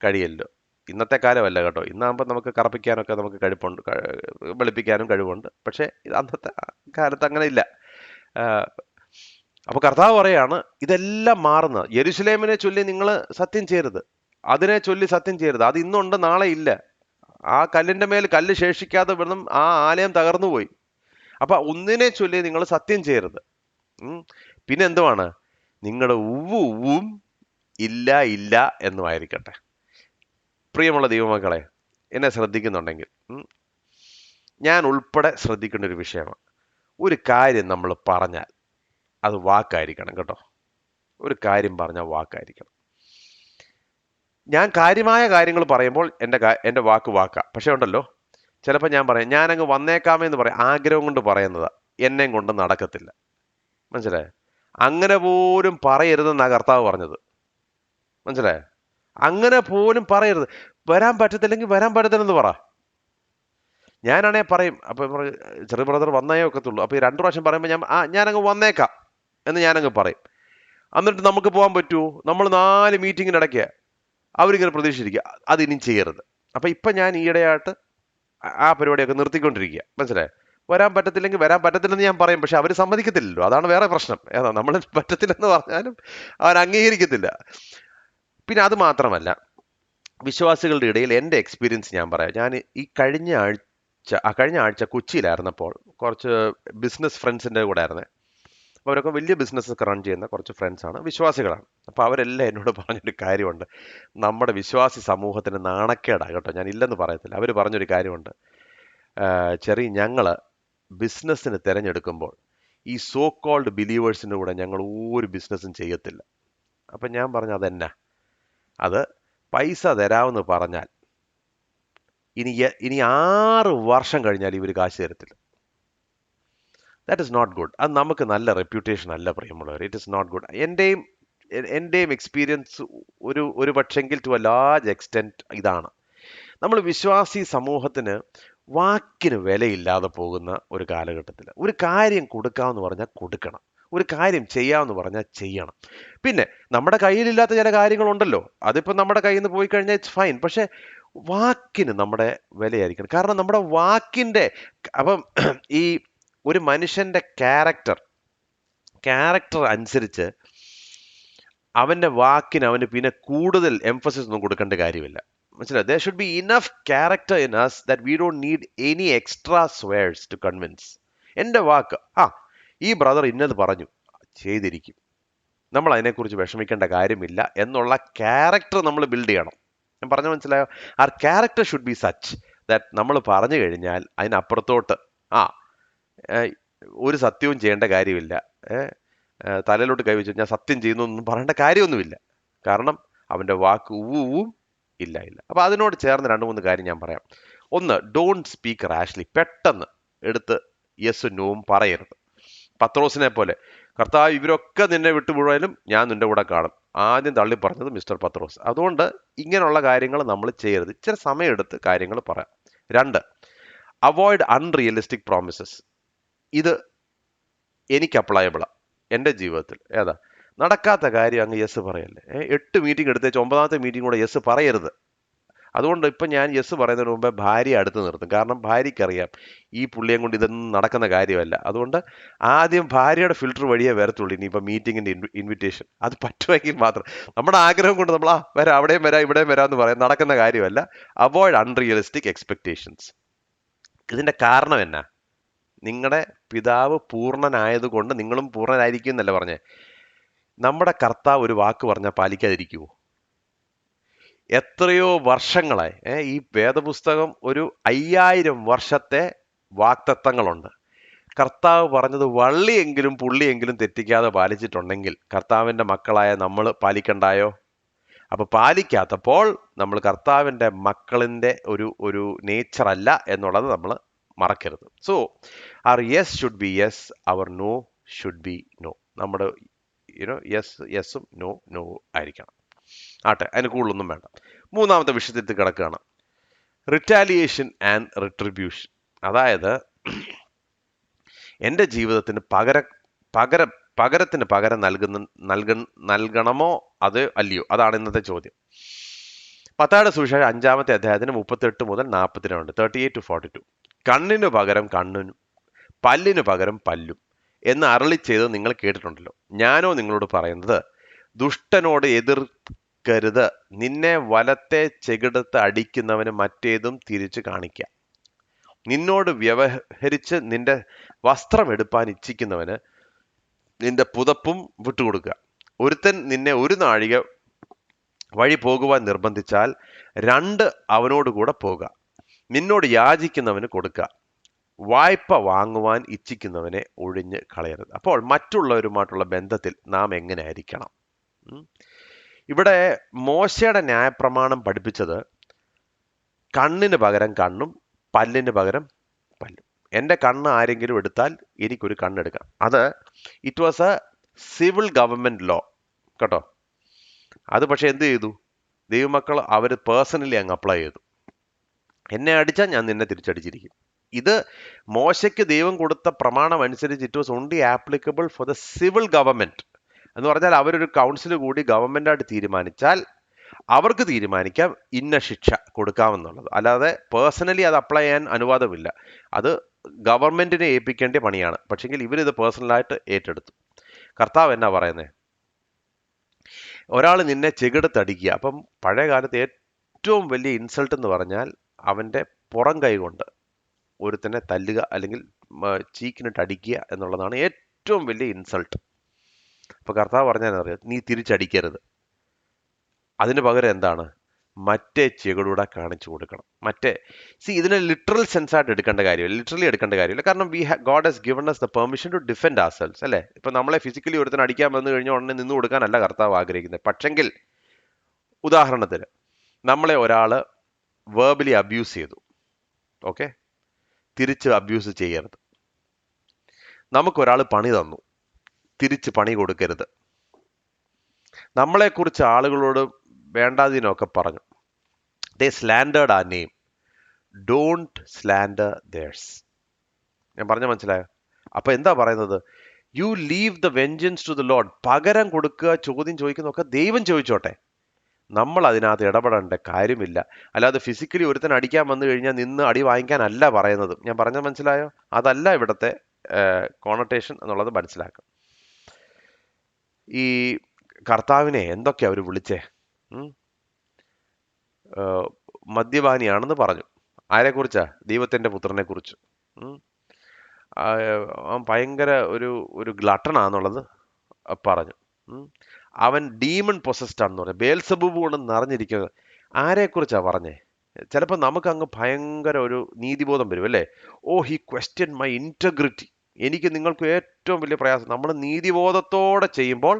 കഴിയല്ലോ. ഇന്നത്തെ കാലമല്ല കേട്ടോ. ഇന്നാകുമ്പോൾ നമുക്ക് കറുപ്പിക്കാനൊക്കെ നമുക്ക് കഴിവുണ്ട്, വെളുപ്പിക്കാനും കഴിവുണ്ട്. പക്ഷെ അന്നത്തെ കാലത്ത് അങ്ങനെ ഇല്ല. അപ്പൊ കർത്താവ് പറയാണ്, ഇതെല്ലാം മാറുന്ന. യെരുശലേമിനെ ചൊല്ലി നിങ്ങൾ സത്യം ചെയ്യരുത്, അതിനെ ചൊല്ലി സത്യം ചെയ്യരുത്. അത് ഇന്നുണ്ട്, നാളെ ഇല്ല. ആ കല്ലിന്റെ മേൽ കല്ല് ശേഷിക്കാതെ വെറും ആ ആലയം തകർന്നു പോയി. അപ്പൊ ഒന്നിനെ ചൊല്ലി നിങ്ങൾ സത്യം ചെയ്യരുത്. പിന്നെ എന്തുവാണ്? നിങ്ങളുടെ ഉവ്വും ഇല്ല ഇല്ല എന്നുമായിരിക്കട്ടെ. പ്രിയമുള്ള ദൈവമക്കളെ, എന്നെ ശ്രദ്ധിക്കുന്നുണ്ടെങ്കിൽ ഞാൻ ഉൾപ്പെടെ ശ്രദ്ധിക്കേണ്ട ഒരു വിഷയമാണ്. ഒരു കാര്യം നമ്മൾ പറഞ്ഞാൽ അത് വാക്കായിരിക്കണം കേട്ടോ. ഒരു കാര്യം പറഞ്ഞാൽ വാക്കായിരിക്കണം. ഞാൻ കാര്യമായ കാര്യങ്ങൾ പറയുമ്പോൾ എൻ്റെ വാക്ക് വാക്കാ. പക്ഷെ ഉണ്ടല്ലോ, ചിലപ്പോൾ ഞാൻ പറയാം, ഞാനങ്ങ് വന്നേക്കാമെന്ന് പറയാം. ആഗ്രഹം കൊണ്ട് പറയുന്നതാ, എന്നെ കൊണ്ട് നടക്കത്തില്ല. മനസ്സിലായോ? അങ്ങനെ പോലും പറയരുതെന്നാ കർത്താവ് പറഞ്ഞത്. മനസ്സിലായോ? അങ്ങനെ പോലും പറയരുത്. വരാൻ പറ്റത്തില്ലെങ്കിൽ വരാൻ പറ്റത്തില്ലെന്ന് പറ. ഞാനാണെ പറയും, അപ്പൊ ചെറിയ ബ്രദർ വന്നേ ഒക്കത്തുള്ളൂ. അപ്പൊ ഈ 2 പ്രാവശ്യം പറയുമ്പോൾ ഞാനങ്ങ് വന്നേക്കാം. എന്ന് ഞാനങ്ങ് പറയും. എന്നിട്ട് നമുക്ക് പോകാൻ പറ്റുമോ? നമ്മൾ 4 മീറ്റിങ്ങിനിടയ്ക്ക് അവരിങ്ങനെ പ്രതീക്ഷിച്ചിരിക്കുക അതിനിയും ചെയ്യരുത്. അപ്പം ഇപ്പം ഞാൻ ഈയിടെയായിട്ട് ആ പരിപാടിയൊക്കെ നിർത്തിക്കൊണ്ടിരിക്കുക. മനസ്സിലായോ? വരാൻ പറ്റത്തില്ലെങ്കിൽ വരാൻ പറ്റത്തില്ലെന്ന് ഞാൻ പറയും, പക്ഷെ അവർ സമ്മതിക്കത്തില്ലല്ലോ. അതാണ് വേറെ പ്രശ്നം. ഏതാ നമ്മൾ പറ്റത്തില്ലെന്ന് പറഞ്ഞാലും അവർ അംഗീകരിക്കത്തില്ല. പിന്നെ അത് മാത്രമല്ല, വിശ്വാസികളുടെ ഇടയിൽ എൻ്റെ എക്സ്പീരിയൻസ് ഞാൻ പറയാം. ഞാൻ ഈ കഴിഞ്ഞ ആഴ്ച കൊച്ചിയിലായിരുന്നപ്പോൾ കുറച്ച് ബിസിനസ് ഫ്രണ്ട്സിൻ്റെ കൂടെ ആയിരുന്നേ. അവരൊക്കെ വലിയ ബിസിനസ്സൊക്കെ റൺ ചെയ്യുന്ന കുറച്ച് ഫ്രണ്ട്സാണ്, വിശ്വാസികളാണ്. അപ്പോൾ അവരെല്ലാം എന്നോട് പറഞ്ഞൊരു കാര്യമുണ്ട്. നമ്മുടെ വിശ്വാസി സമൂഹത്തിന് നാണക്കേടാണ് കേട്ടോ, ഞാൻ ഇല്ലെന്ന് പറയത്തില്ല. അവർ പറഞ്ഞൊരു കാര്യമുണ്ട്. ചെറിയ ഞങ്ങൾ ബിസിനസ്സിന് തിരഞ്ഞെടുക്കുമ്പോൾ ഈ സോ കോൾഡ് ബിലീവേഴ്സിൻ്റെ കൂടെ ഞങ്ങൾ ഒരു ബിസിനസ്സും ചെയ്യത്തില്ല. അപ്പം ഞാൻ പറഞ്ഞു അതെന്നാ? അത് പൈസ തരാമെന്ന് പറഞ്ഞാൽ ഇനി 6 വർഷം കഴിഞ്ഞാൽ ഇവർ കാശ് തരത്തില്ല. That is not good. അത് നമുക്ക് നല്ല റെപ്യൂട്ടേഷൻ അല്ല പ്രിയമുള്ളവർ. It is not good. എൻ്റെയും എക്സ്പീരിയൻസ് ഒരു പക്ഷെങ്കിൽ ടു എ ലാർജ് എക്സ്റ്റെൻറ്റ് ഇതാണ്. നമ്മൾ വിശ്വാസി സമൂഹത്തിന് വാക്കിന് വിലയില്ലാതെ പോകുന്ന ഒരു കാലഘട്ടത്തിൽ ഒരു കാര്യം കൊടുക്കാമെന്ന് പറഞ്ഞാൽ കൊടുക്കണം, ഒരു കാര്യം ചെയ്യാമെന്ന് പറഞ്ഞാൽ ചെയ്യണം. പിന്നെ നമ്മുടെ കയ്യിലില്ലാത്ത ചില കാര്യങ്ങളുണ്ടല്ലോ, അതിപ്പോൾ നമ്മുടെ കയ്യിൽ നിന്ന് പോയി കഴിഞ്ഞാൽ ഇറ്റ്സ് ഫൈൻ. പക്ഷേ വാക്കിന് നമ്മുടെ വിലയായിരിക്കണം. കാരണം നമ്മുടെ വാക്കിൻ്റെ അപ്പം ഈ ഒരു മനുഷ്യൻ്റെ ക്യാരക്ടർ അനുസരിച്ച് അവൻ്റെ വാക്കിന് അവന് പിന്നെ കൂടുതൽ എംഫസിസ് ഒന്നും കൊടുക്കേണ്ട കാര്യമില്ല. മനസ്സിലായി? there should be enough character in us that we don't need any extra swears to convince. എൻ്റെ വാക്ക് ഈ ബ്രദർ ഇന്നത് പറഞ്ഞു, ചെയ്തിരിക്കും, നമ്മൾ അതിനെക്കുറിച്ച് വിഷമിക്കേണ്ട കാര്യമില്ല എന്നുള്ള ക്യാരക്ടർ നമ്മൾ ബിൽഡ് ചെയ്യണം. ഞാൻ പറഞ്ഞു മനസ്സിലായോ? Our character should be such that നമ്മൾ പറഞ്ഞു കഴിഞ്ഞാൽ അതിനപ്പുറത്തോട്ട് ഒരു സത്യവും ചെയ്യേണ്ട കാര്യമില്ല. തലയിലോട്ട് കൈവച്ച് ഞാൻ സത്യം ചെയ്യുന്നു എന്നൊന്നും പറയേണ്ട കാര്യമൊന്നുമില്ല. കാരണം അവൻ്റെ വാക്ക് ഉവും ഇല്ല. അപ്പോൾ അതിനോട് ചേർന്ന് 2-3 കാര്യം ഞാൻ പറയാം. ഒന്ന്, ഡോണ്ട് സ്പീക്ക് റാഷ്ലി. പെട്ടെന്ന് എടുത്ത് യെസ് നോവും പറയരുത്. പത്രോസിനെ പോലെ, കർത്താവ് ഇവരൊക്കെ നിന്നെ വിട്ടുപോയാലും ഞാൻ നിന്റെ കൂടെ കാണും, ആദ്യം തള്ളി പറഞ്ഞത് മിസ്റ്റർ പത്രോസ്. അതുകൊണ്ട് ഇങ്ങനെയുള്ള കാര്യങ്ങൾ നമ്മൾ ചെയ്യരുത്. ഇച്ചിരി സമയമെടുത്ത് കാര്യങ്ങൾ പറയാം. 2, അവോയ്ഡ് അൺറിയലിസ്റ്റിക് പ്രോമിസസ്. ഇത് എനിക്ക് അപ്ലൈബിളാണ് എൻ്റെ ജീവിതത്തിൽ. ഏതാ? നടക്കാത്ത കാര്യം അങ്ങ് യെസ് പറയല്ലേ. 8 മീറ്റിംഗ് എടുത്തേച്ച് 9ാമത്തെ മീറ്റിംഗ് കൂടെ യെസ് പറയരുത്. അതുകൊണ്ട് ഇപ്പം ഞാൻ യെസ് പറയുന്നതിന് മുമ്പേ ഭാര്യയെ അടുത്ത് നിർത്തും. കാരണം ഭാര്യയ്ക്കറിയാം ഈ പുള്ളിയെ കൊണ്ട് ഇതൊന്നും നടക്കുന്ന കാര്യമല്ല. അതുകൊണ്ട് ആദ്യം ഭാര്യയുടെ ഫിൽറ്റർ വഴിയേ വരത്തുള്ളൂ. ഇനിയിപ്പോൾ മീറ്റിങ്ങിൻ്റെ ഇൻവിറ്റേഷൻ അത് പറ്റുമെങ്കിൽ മാത്രം. നമ്മുടെ ആഗ്രഹം കൊണ്ട് നമ്മൾ വരാം, അവിടെയും വരാം ഇവിടെയും വരാം എന്ന് പറയാം, നടക്കുന്ന കാര്യമല്ല. Avoid unrealistic expectations. ഇതിൻ്റെ കാരണം എന്നാ? നിങ്ങളുടെ പിതാവ് പൂർണ്ണനായതുകൊണ്ട് നിങ്ങളും പൂർണ്ണനായിരിക്കും എന്നല്ല പറഞ്ഞേ. നമ്മുടെ കർത്താവ് ഒരു വാക്ക് പറഞ്ഞാൽ പാലിക്കാതിരിക്കുമോ? എത്രയോ വർഷങ്ങളായി ഈ വേദപുസ്തകം ഒരു 5000 വർഷത്തെ വാക്തത്വങ്ങളുണ്ട്. കർത്താവ് പറഞ്ഞത് വള്ളിയെങ്കിലും പുള്ളിയെങ്കിലും തെറ്റിക്കാതെ പാലിച്ചിട്ടുണ്ടെങ്കിൽ കർത്താവിൻ്റെ മക്കളായ നമ്മൾ പാലിക്കണ്ടായോ? അപ്പോൾ പാലിക്കാത്തപ്പോൾ നമ്മൾ കർത്താവിൻ്റെ മക്കളിൻ്റെ ഒരു നേച്ചർ അല്ല എന്നുള്ളത് നമ്മൾ മറക്കരുത്. So our yes should be yes, our no should be no. നമ്മുടെ യെസും നോ ആയിരിക്കണം. ആട്ടെ, അതിന് കൂടുതലൊന്നും വേണ്ട. 3ാമത്തെ വിഷയത്തിൽ കിടക്കുകയാണ്, റിറ്റാലിയേഷൻ ആൻഡ് റിട്രിബ്യൂഷൻ. അതായത് എൻ്റെ ജീവിതത്തിന് പകരത്തിന് പകരം നൽകണമോ അത് അല്ലയോ? അതാണ് ഇന്നത്തെ ചോദ്യം. മത്തായിയുടെ സുവിശേഷം 5ാമത്തെ അധ്യായത്തിന് 38 മുതൽ 42, 38-42. കണ്ണിനു പകരം കണ്ണും പല്ലിനു പകരം പല്ലും എന്ന് അരുളി ചെയ്ത് നിങ്ങൾ കേട്ടിട്ടുണ്ടല്ലോ. ഞാനോ നിങ്ങളോട് പറയുന്നത്, ദുഷ്ടനോട് എതിർക്കരുത്, നിന്നെ വലത്തെ ചെകിടത്ത് അടിക്കുന്നവന് മറ്റേതും തിരിച്ചു കാണിക്കുക, നിന്നോട് വ്യവഹരിച്ച് നിന്റെ വസ്ത്രം എടുപ്പാൻ ഇച്ഛിക്കുന്നവന് നിന്റെ പുതപ്പും വിട്ടുകൊടുക്കുക. ഒരുത്തൻ നിന്നെ ഒരു നാഴിക വഴി പോകുവാൻ നിർബന്ധിച്ചാൽ 2 അവനോടുകൂടെ പോകുക. നിന്നോട് യാചിക്കുന്നവന് കൊടുക്കുക, വായ്പ വാങ്ങുവാൻ ഇച്ഛിക്കുന്നവനെ ഒഴിഞ്ഞ് കളയരുത്. അപ്പോൾ മറ്റുള്ളവരുമായിട്ടുള്ള ബന്ധത്തിൽ നാം എങ്ങനെ ആയിരിക്കണം? ഇവിടെ മോശയുടെ ന്യായപ്രമാണം പഠിപ്പിച്ചത് കണ്ണിന് പകരം കണ്ണും പല്ലിന് പകരം പല്ലും. എൻ്റെ കണ്ണ് ആരെങ്കിലും എടുത്താൽ എനിക്കൊരു കണ്ണെടുക്കാം. അത് it was A civil government law കേട്ടോ. അത് പക്ഷെ എന്ത് ചെയ്തു? ദൈവമക്കൾ അവർ പേഴ്സണലി അങ്ങ് അപ്ലൈ ചെയ്തു. എന്നെ അടിച്ചാൽ ഞാൻ നിന്നെ തിരിച്ചടിച്ചിരിക്കും. ഇത് മോശയ്ക്ക് ദൈവം കൊടുത്ത പ്രമാണം അനുസരിച്ച് it was only applicable for the civil government. എന്ന് പറഞ്ഞാൽ അവരൊരു കൗൺസിൽ കൂടി ഗവൺമെന്റായിട്ട് തീരുമാനിച്ചാൽ അവർക്ക് തീരുമാനിക്കാം ഇന്ന ശിക്ഷ കൊടുക്കാമെന്നുള്ളത്. അല്ലാതെ പേഴ്സണലി അത് അപ്ലൈ ചെയ്യാൻ അനുവാദമില്ല. അത് ഗവൺമെന്റിനെ ഏൽപ്പിക്കേണ്ട പണിയാണ്. പക്ഷെങ്കിൽ ഇവരിത് പേഴ്സണലായിട്ട് ഏറ്റെടുത്തു. കർത്താവ് എന്നാ പറയുന്നത്? ഒരാൾ നിന്നെ ചെകിടത്തടിക്കുക. അപ്പം പഴയ കാലത്ത് ഏറ്റവും വലിയ ഇൻസൾട്ട് എന്ന് പറഞ്ഞാൽ അവൻ്റെ പുറം കൈ കൊണ്ട് ഒരുത്തനെ തല്ലുക അല്ലെങ്കിൽ ചീക്കിനിട്ട് അടിക്കുക എന്നുള്ളതാണ് ഏറ്റവും വലിയ ഇൻസൾട്ട്. അപ്പോൾ കർത്താവ് പറഞ്ഞാൽ അറിയാം, നീ തിരിച്ചടിക്കരുത്. അതിന് പകരം എന്താണ്? മറ്റേ ചെകിടൂടെ കാണിച്ചു കൊടുക്കണം. ഇതിനെ ലിറ്ററൽ സെൻസായിട്ട് എടുക്കേണ്ട കാര്യമില്ല, ലിറ്ററലി എടുക്കേണ്ട കാര്യമില്ല. കാരണം God has given us the permission to defend ourselves, അല്ലേ? ഇപ്പൊ നമ്മളെ ഫിസിക്കലി ഒരുത്തനെ അടിക്കാൻ വന്നു കഴിഞ്ഞാൽ ഉടനെ നിന്ന് കൊടുക്കാനല്ല കർത്താവ് ആഗ്രഹിക്കുന്നത്. പക്ഷെങ്കിൽ ഉദാഹരണത്തിന് നമ്മളെ ഒരാള് വേർബലി അബ്യൂസ് ചെയ്തു, ഓക്കെ? തിരിച്ച് അബ്യൂസ് ചെയ്യരുത്. നമുക്കൊരാൾ പണി തന്നു, തിരിച്ച് പണി കൊടുക്കരുത്. നമ്മളെക്കുറിച്ച് ആളുകളോട് വേണ്ടാതിനൊക്കെ പറഞ്ഞു. They slandered our name. Don't slander theirs. ഞാൻ പറഞ്ഞ മനസ്സിലായോ? അപ്പൊ എന്താ പറയുന്നത്? You leave the vengeance to the Lord. പകരം കൊടുക്കുക, ചോദ്യം ചോദിക്കുന്നതൊക്കെ ദൈവം ചോദിച്ചോട്ടെ. നമ്മൾ അതിനകത്ത് ഇടപെടേണ്ട കാര്യമില്ല. അല്ലാതെ ഫിസിക്കലി ഒരുത്തൻ അടിക്കാൻ വന്നു കഴിഞ്ഞാൽ നിന്ന് അടി വാങ്ങിക്കാനല്ല പറയുന്നത്. ഞാൻ പറഞ്ഞത് മനസ്സിലായോ? അതല്ല ഇവിടുത്തെ കോണട്ടേഷൻ എന്നുള്ളത് മനസ്സിലാക്കാം. ഈ കർത്താവിനെ എന്തൊക്കെയാ അവർ വിളിച്ചേ? മദ്യപാനിയാണെന്ന് പറഞ്ഞു. ആരെക്കുറിച്ചാ? ദൈവത്തിന്റെ പുത്രനെ കുറിച്ച്. അവൻ ഭയങ്കര ഒരു ഗ്ലട്ടണാന്നുള്ളത് പറഞ്ഞു. അവൻ ഡീമൺ പൊസസ്ഡ് ആണെന്ന് പറഞ്ഞു. ബേൽസബൂബ് കൊണ്ട് നിറഞ്ഞിരിക്കുന്നത്. ആരെക്കുറിച്ചാ പറഞ്ഞേ? ചിലപ്പോൾ നമുക്ക് അങ്ങ് ഭയങ്കര ഒരു നീതിബോധം വരും, അല്ലേ? ഓ, ഹി ക്വസ്റ്റ്യൻ മൈ ഇന്റഗ്രിറ്റി. എനിക്ക് നിങ്ങൾക്ക് ഏറ്റവും വലിയ പ്രയാസം, നമ്മൾ നീതിബോധത്തോടെ ചെയ്യുമ്പോൾ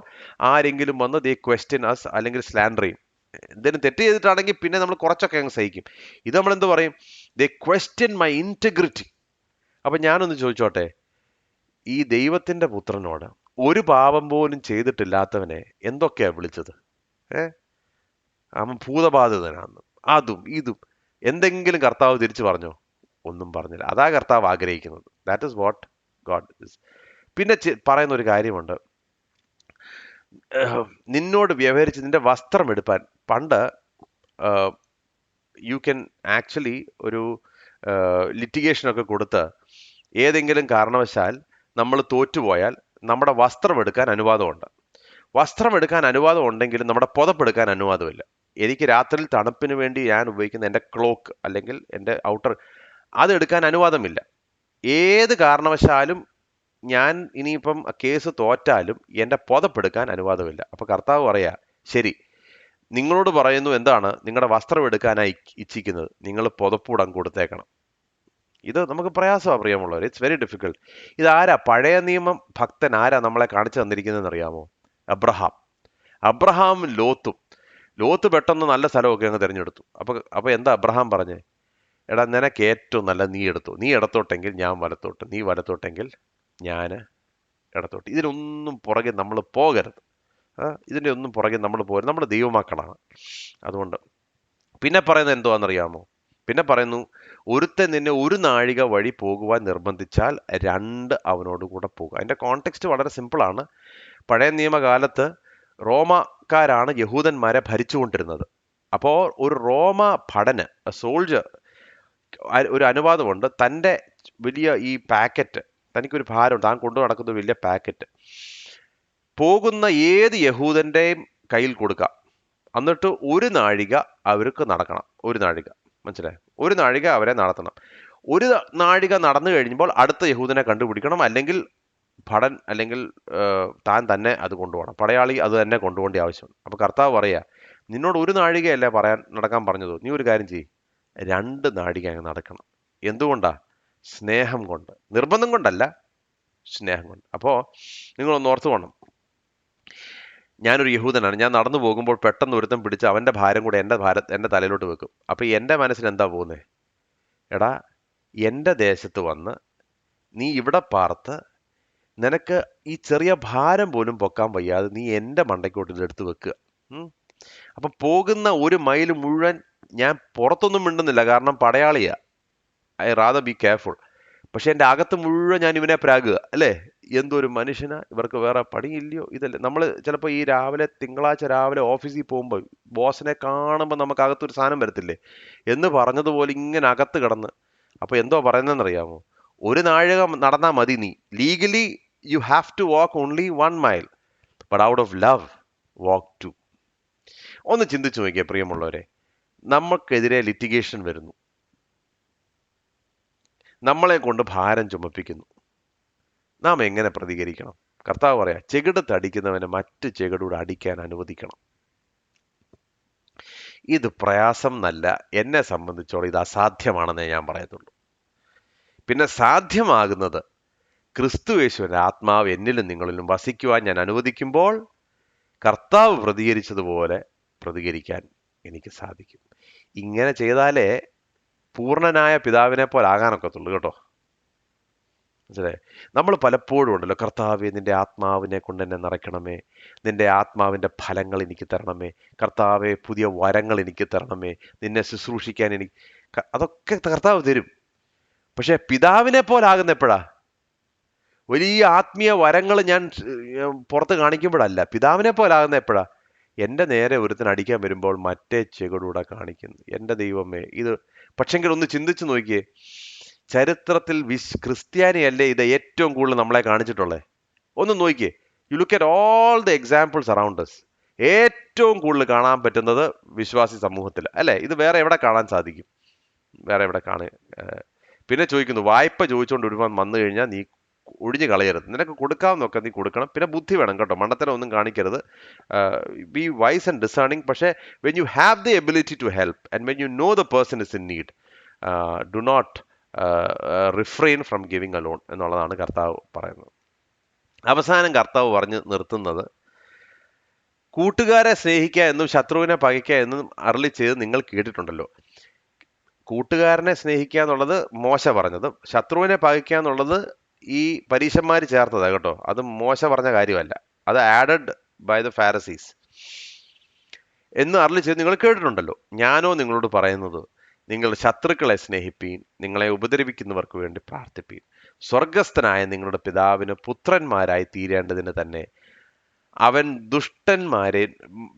ആരെങ്കിലും വന്ന് ദേ ക്വസ്റ്റ്യൻ അസ് അല്ലെങ്കിൽ സ്ലാൻഡർ ചെയ്യും. എന്തെങ്കിലും തെറ്റ് ചെയ്തിട്ടാണെങ്കിൽ പിന്നെ നമ്മൾ കുറച്ചൊക്കെ അങ്ങ് സഹിക്കും. ഇത് നമ്മൾ എന്ത് പറയും? They question my integrity. അപ്പൊ ഞാനൊന്ന് ചോദിച്ചോട്ടെ, ഈ ദൈവത്തിന്റെ പുത്രനോട് ഒരു പാപം പോലും ചെയ്തിട്ടില്ലാത്തവനെ എന്തൊക്കെയാ വിളിച്ചത്? അവൻ ഭൂതബാധിതനാണെന്ന്, അതും ഇതും. എന്തെങ്കിലും കർത്താവ് തിരിച്ചു പറഞ്ഞോ? ഒന്നും പറഞ്ഞില്ല. അതാ കർത്താവ് ആഗ്രഹിക്കുന്നത്. That is what God is. പിന്നെ പറയുന്ന ഒരു കാര്യമുണ്ട്, നിന്നോട് വ്യവഹരിച്ച് നിന്റെ വസ്ത്രം എടുപ്പാൻ. പണ്ട് യു ക്യാൻ ആക്ച്വലി ഒരു ലിറ്റിഗേഷനൊക്കെ കൊടുത്ത് ഏതെങ്കിലും കാരണവശാൽ നമ്മൾ തോറ്റുപോയാൽ നമ്മുടെ വസ്ത്രം എടുക്കാൻ അനുവാദമുണ്ട്. വസ്ത്രം എടുക്കാൻ അനുവാദം ഉണ്ടെങ്കിലും നമ്മുടെ പുതപ്പെടുക്കാൻ അനുവാദമില്ല. എനിക്ക് രാത്രിയിൽ തണുപ്പിന് വേണ്ടി ഞാൻ ഉപയോഗിക്കുന്ന എൻ്റെ ക്ലോക്ക് അല്ലെങ്കിൽ എൻ്റെ ഔട്ടർ, അതെടുക്കാൻ അനുവാദമില്ല. ഏത് കാരണവശാലും ഞാൻ ഇനിയിപ്പം കേസ് തോറ്റാലും എൻ്റെ പുതപ്പെടുക്കാൻ അനുവാദമില്ല. അപ്പൊ കർത്താവ് പറയാ, ശരി, നിങ്ങളോട് പറയുന്നു എന്താണ്? നിങ്ങളുടെ വസ്ത്രം എടുക്കാനായി ഇച്ഛിക്കുന്നത്, നിങ്ങൾ പുതപ്പൂടം കൊടുത്തേക്കണം. ഇത് നമുക്ക് പ്രയാസമാണ് പ്രിയമുള്ളവർ. It's very difficult. ഇതാരാ? പഴയ നിയമം ഭക്തൻ ആരാ നമ്മളെ കാണിച്ചു തന്നിരിക്കുന്നതെന്ന് അറിയാമോ? അബ്രഹാമും ലോത്തും. ലോത്ത് പെട്ടെന്ന് നല്ല സ്ഥലമൊക്കെ അങ്ങ് തിരഞ്ഞെടുത്തു. അപ്പൊ എന്താ അബ്രഹാം പറഞ്ഞേ? എടാ, നിനക്ക് ഏറ്റവും നല്ല നീ എടുത്തു. നീ ഇടത്തോട്ടെങ്കിൽ ഞാൻ വലത്തോട്ട്, നീ വലത്തോട്ടെങ്കിൽ ഞാൻ ഇടത്തോട്ട്. ഇതിനൊന്നും പുറകെ നമ്മൾ പോകരുത്. ഇതിൻ്റെ ഒന്നും പുറകെ നമ്മൾ പോകരുത്. നമ്മൾ ദൈവമക്കളാണ്. അതുകൊണ്ട് പിന്നെ പറയുന്നത് എന്തുവാണെന്നറിയാമോ? പിന്നെ പറയുന്നു, ഒരുത്തൻ നിന്നെ ഒരു നാഴിക വഴി പോകുവാൻ നിർബന്ധിച്ചാൽ രണ്ട് അവനോട് കൂടെ പോകുക. അതിൻ്റെ കോണ്ടെക്സ്റ്റ് വളരെ സിമ്പിളാണ്. പഴയ നിയമകാലത്ത് റോമക്കാരാണ് യഹൂദന്മാരെ ഭരിച്ചുകൊണ്ടിരുന്നത്. അപ്പോൾ ഒരു റോമ ഭടന്, സോൾജർ, ഒരു അനുവാദമുണ്ട്. തൻ്റെ വലിയ ഈ പാക്കറ്റ്, തനിക്കൊരു ഭാരം, താൻ കൊണ്ടു നടക്കുന്ന വലിയ പാക്കറ്റ് പോകുന്ന ഏത് യഹൂദൻ്റെയും കയ്യിൽ കൊടുക്കാം. എന്നിട്ട് ഒരു നാഴിക അവർക്ക് നടക്കണം. ഒരു നാഴിക, മനസ്സിലായി? ഒരു നാഴിക അവരെ നടത്തണം. ഒരു നാഴിക നടന്നു കഴിയുമ്പോൾ അടുത്ത യഹൂദനെ കണ്ടുപിടിക്കണം. അല്ലെങ്കിൽ ഭടൻ അല്ലെങ്കിൽ താൻ തന്നെ അത് കൊണ്ടുപോകണം. പടയാളി അത് തന്നെ കൊണ്ടുപോകേണ്ട ആവശ്യമുണ്ട്. അപ്പൊ കർത്താവ് പറയാ, നിന്നോട് ഒരു നാഴികയല്ലേ നടക്കാൻ പറഞ്ഞത്, നീ ഒരു കാര്യം ചെയ്യ്, 2 നാഴിക അങ്ങ് നടക്കണം. എന്തുകൊണ്ടാ? സ്നേഹം കൊണ്ട്. നിർബന്ധം കൊണ്ടല്ല, സ്നേഹം കൊണ്ട്. അപ്പോ നിങ്ങളൊന്ന് ഓർത്തു പോകണം, ഞാനൊരു യഹൂദനാണ്. ഞാൻ നടന്നു പോകുമ്പോൾ പെട്ടെന്ന് ഒരുത്തം പിടിച്ച് അവൻ്റെ ഭാരം കൂടെ എൻ്റെ തലയിലോട്ട് വെക്കും. അപ്പൊ എൻ്റെ മനസ്സിൽ എന്താ പോകുന്നത്? എടാ, എൻ്റെ ദേശത്ത് വന്ന് നീ ഇവിടെ പാർത്ത് നിനക്ക് ഈ ചെറിയ ഭാരം പോലും പൊക്കാൻ വയ്യാതെ നീ എൻ്റെ മണ്ടയ്ക്കോട്ട് ഇതെടുത്ത് വെക്കുക. അപ്പം പോകുന്ന 1 മൈൽ മുഴുവൻ ഞാൻ പുറത്തൊന്നും മിണ്ടുന്നില്ല, കാരണം പടയാളിയാ. I rather be careful. പക്ഷെ എൻ്റെ അകത്ത് മുഴുവൻ ഞാൻ ഇവനെ പ്രാകുക അല്ലേ. എന്തൊരു മനുഷ്യനാ, ഇവർക്ക് വേറെ പണിയില്ലയോ, ഇതല്ലേ. നമ്മൾ ചിലപ്പോൾ ഈ രാവിലെ തിങ്കളാഴ്ച രാവിലെ ഓഫീസിൽ പോകുമ്പോൾ ബോസിനെ കാണുമ്പോൾ നമുക്ക് അകത്തൊരു സാധനം വരത്തില്ലേ എന്ന് പറഞ്ഞതുപോലെ ഇങ്ങനെ അകത്ത് കിടന്ന്. അപ്പോൾ എന്തോ പറയുന്നതെന്നറിയാമോ? ഒരു നാഴിക നടന്നാൽ മതി നീ. Legally you have to walk only 1 mile, but out of love walk 2. ഒന്ന് ചിന്തിച്ചു നോക്കിയേ പ്രിയമുള്ളവരെ, നമുക്കെതിരെ ലിറ്റിഗേഷൻ വരുന്നു, നമ്മളെ കൊണ്ട് ഭാരം ചുമപ്പിക്കുന്നു, നാം എങ്ങനെ പ്രതികരിക്കണം? കർത്താവ് പറയാ, ചെകിടത്തടിക്കുന്നവനെ മറ്റ് ചെകിടൂടെ അടിക്കാൻ അനുവദിക്കണം. ഇത് പ്രയാസം എന്നല്ല, എന്നെ സംബന്ധിച്ചോളം ഇത് അസാധ്യമാണെന്നേ ഞാൻ പറയത്തുള്ളൂ. പിന്നെ സാധ്യമാകുന്നത് ക്രിസ്തുയേശുവിന്റെ ആത്മാവ് എന്നിലും നിങ്ങളിലും വസിക്കുവാൻ ഞാൻ അനുവദിക്കുമ്പോൾ കർത്താവ് പ്രതികരിച്ചതുപോലെ പ്രതികരിക്കാൻ എനിക്ക് സാധിക്കും. ഇങ്ങനെ ചെയ്താലേ പൂർണ്ണനായ പിതാവിനെ പോലെ ആകാനൊക്കത്തുള്ളൂ കേട്ടോ. മനസ്സിലായേ? നമ്മൾ പലപ്പോഴും ഉണ്ടല്ലോ, കർത്താവെ നിന്റെ ആത്മാവിനെ കൊണ്ട് എന്നെ നിറയ്ക്കണമേ, നിന്റെ ആത്മാവിൻ്റെ ഫലങ്ങൾ എനിക്ക് തരണമേ, കർത്താവെ പുതിയ വരങ്ങൾ എനിക്ക് തരണമേ, നിന്നെ ശുശ്രൂഷിക്കാൻ എനിക്ക് അതൊക്കെ കർത്താവ് തരും. പക്ഷെ പിതാവിനെ പോലെ ആകുന്ന എപ്പോഴാ? വലിയ ആത്മീയ വരങ്ങൾ ഞാൻ പുറത്ത് കാണിക്കുമ്പോഴല്ല, പിതാവിനെ പോലെ ആകുന്ന എപ്പോഴാ? എൻ്റെ നേരെ ഒരുത്തിന് അടിക്കാൻ വരുമ്പോൾ മറ്റേ ചെകിടൂടെ കാണിക്കുന്നു. എൻ്റെ ദൈവമേ, ഇത് പക്ഷെങ്കിൽ ഒന്ന് ചിന്തിച്ചു നോക്കിയേ, ചരിത്രത്തിൽ ക്രിസ്ത്യാനിയല്ലേ ഇത് ഏറ്റവും കൂടുതൽ നമ്മളെ കാണിച്ചിട്ടുള്ളത്? ഒന്ന് നോക്കിയേ, U look at all the examples around us. ഏറ്റവും കൂടുതൽ കാണാൻ പറ്റുന്നത് വിശ്വാസി സമൂഹത്തിൽ അല്ലേ? ഇത് വേറെ എവിടെ കാണാൻ സാധിക്കും? വേറെ എവിടെ പിന്നെ ചോദിക്കുന്നു, വായ്പ ചോദിച്ചുകൊണ്ട് ഒരുവൻ വന്നു കഴിഞ്ഞാൽ നീ ഒഴിഞ്ഞു കളയരുത്, നിനക്ക് കൊടുക്കാവുന്നൊക്കെ നീ കൊടുക്കണം, പിന്നെ ബുദ്ധി വേണം കേട്ടോ, മണ്ടത്തരം ഒന്നും കാണിക്കരുത്. Be wise and discerning. പക്ഷേ when you have the ability to help and when you know the person is in need, do not refrain from giving a loan എന്നുള്ളതാണ് കർത്താവ് പറയുന്നത്. അവസാനം കർത്താവ് പറഞ്ഞ് നിർത്തുന്നത്, കൂട്ടുകാരെ സ്നേഹിക്കുക എന്നും ശത്രുവിനെ പകയ്ക്കുക എന്നും അരുളി ചെയ്ത് നിങ്ങൾ കേട്ടിട്ടുണ്ടല്ലോ. കൂട്ടുകാരനെ സ്നേഹിക്കുക എന്നുള്ളത് മോശ പറഞ്ഞത്, ശത്രുവിനെ പകയ്ക്കുക എന്നുള്ളത് ഈ പരീശന്മാർ ചേർത്തതാ കേട്ടോ. അത് മോശ പറഞ്ഞ കാര്യമല്ല, അത് ആഡഡ് ബൈ ദ ഫാരസീസ്. എന്ന് അരുളി ചെയ്ത് നിങ്ങൾ കേട്ടിട്ടുണ്ടല്ലോ. ഞാനോ നിങ്ങളോട് പറയുന്നത്, നിങ്ങൾ ശത്രുക്കളെ സ്നേഹിപ്പീൻ, നിങ്ങളെ ഉപദ്രവിക്കുന്നവർക്ക് വേണ്ടി പ്രാർത്ഥിപ്പീൻ. സ്വർഗസ്ഥനായ നിങ്ങളുടെ പിതാവിന് പുത്രന്മാരായി തീരേണ്ടതിന് തന്നെ അവൻ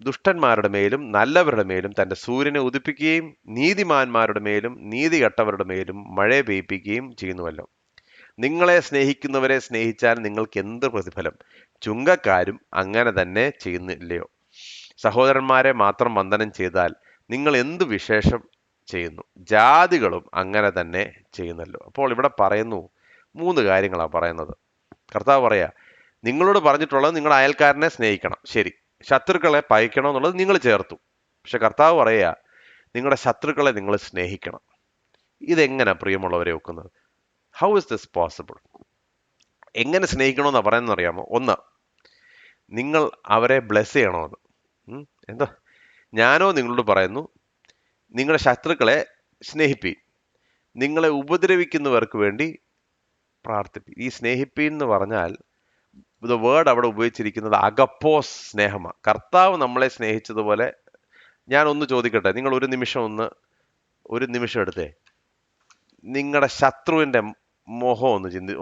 ദുഷ്ടന്മാരുടെ മേലും നല്ലവരുടെ മേലും തൻ്റെ സൂര്യനെ ഉദിപ്പിക്കുകയും നീതിമാന്മാരുടെ മേലും നീതികെട്ടവരുടെ മേലും മഴ പെയ്യിപ്പിക്കുകയും ചെയ്യുന്നുവല്ലോ. നിങ്ങളെ സ്നേഹിക്കുന്നവരെ സ്നേഹിച്ചാൽ നിങ്ങൾക്ക് എന്ത് പ്രതിഫലം? ചുങ്കക്കാരും അങ്ങനെ തന്നെ ചെയ്യുന്നില്ലയോ? സഹോദരന്മാരെ മാത്രം വന്ദനം ചെയ്താൽ നിങ്ങൾ എന്ത് വിശേഷം ചെയ്യുന്നു? ജാതികളും അങ്ങനെ തന്നെ ചെയ്യുന്നല്ലോ. അപ്പോൾ ഇവിടെ പറയുന്നു, 3 കാര്യങ്ങളാണ് പറയുന്നത്. കർത്താവ് പറയാ, നിങ്ങളോട് പറഞ്ഞിട്ടുള്ളത് നിങ്ങൾ അയൽക്കാരനെ സ്നേഹിക്കണം, ശരി. ശത്രുക്കളെ പകയ്ക്കണം എന്നുള്ളത് നിങ്ങൾ ചേർത്തു. പക്ഷെ കർത്താവ് പറയാ, നിങ്ങളുടെ ശത്രുക്കളെ നിങ്ങൾ സ്നേഹിക്കണം. ഇതെങ്ങനെ പ്രിയമുള്ളവരെ ഒക്കുന്നത്? How is this possible? എങ്ങനെ സ്നേഹിക്കണമെന്നാണ് പറയുന്നത് അറിയാമോ? 1, നിങ്ങൾ അവരെ ബ്ലെസ് ചെയ്യണമെന്ന്. എന്താ? ഞാനോ നിങ്ങളോട് പറയുന്നു, നിങ്ങളുടെ ശത്രുക്കളെ സ്നേഹിപ്പീൻ, നിങ്ങളെ ഉപദ്രവിക്കുന്നവർക്ക് വേണ്ടി പ്രാർത്ഥിപ്പീൻ. ഈ സ്നേഹിപ്പീൻ എന്ന് പറഞ്ഞാൽ ദ വേർഡ് അവിടെ ഉപയോഗിച്ചിരിക്കുന്നത് അഗപ്പോസ് സ്നേഹമാണ്. കർത്താവ് നമ്മളെ സ്നേഹിച്ചതുപോലെ. ഞാൻ ഒന്ന് ചോദിക്കട്ടെ, നിങ്ങൾ ഒരു നിമിഷം എടുത്തേ, നിങ്ങളുടെ ശത്രുവിൻ്റെ മോഹം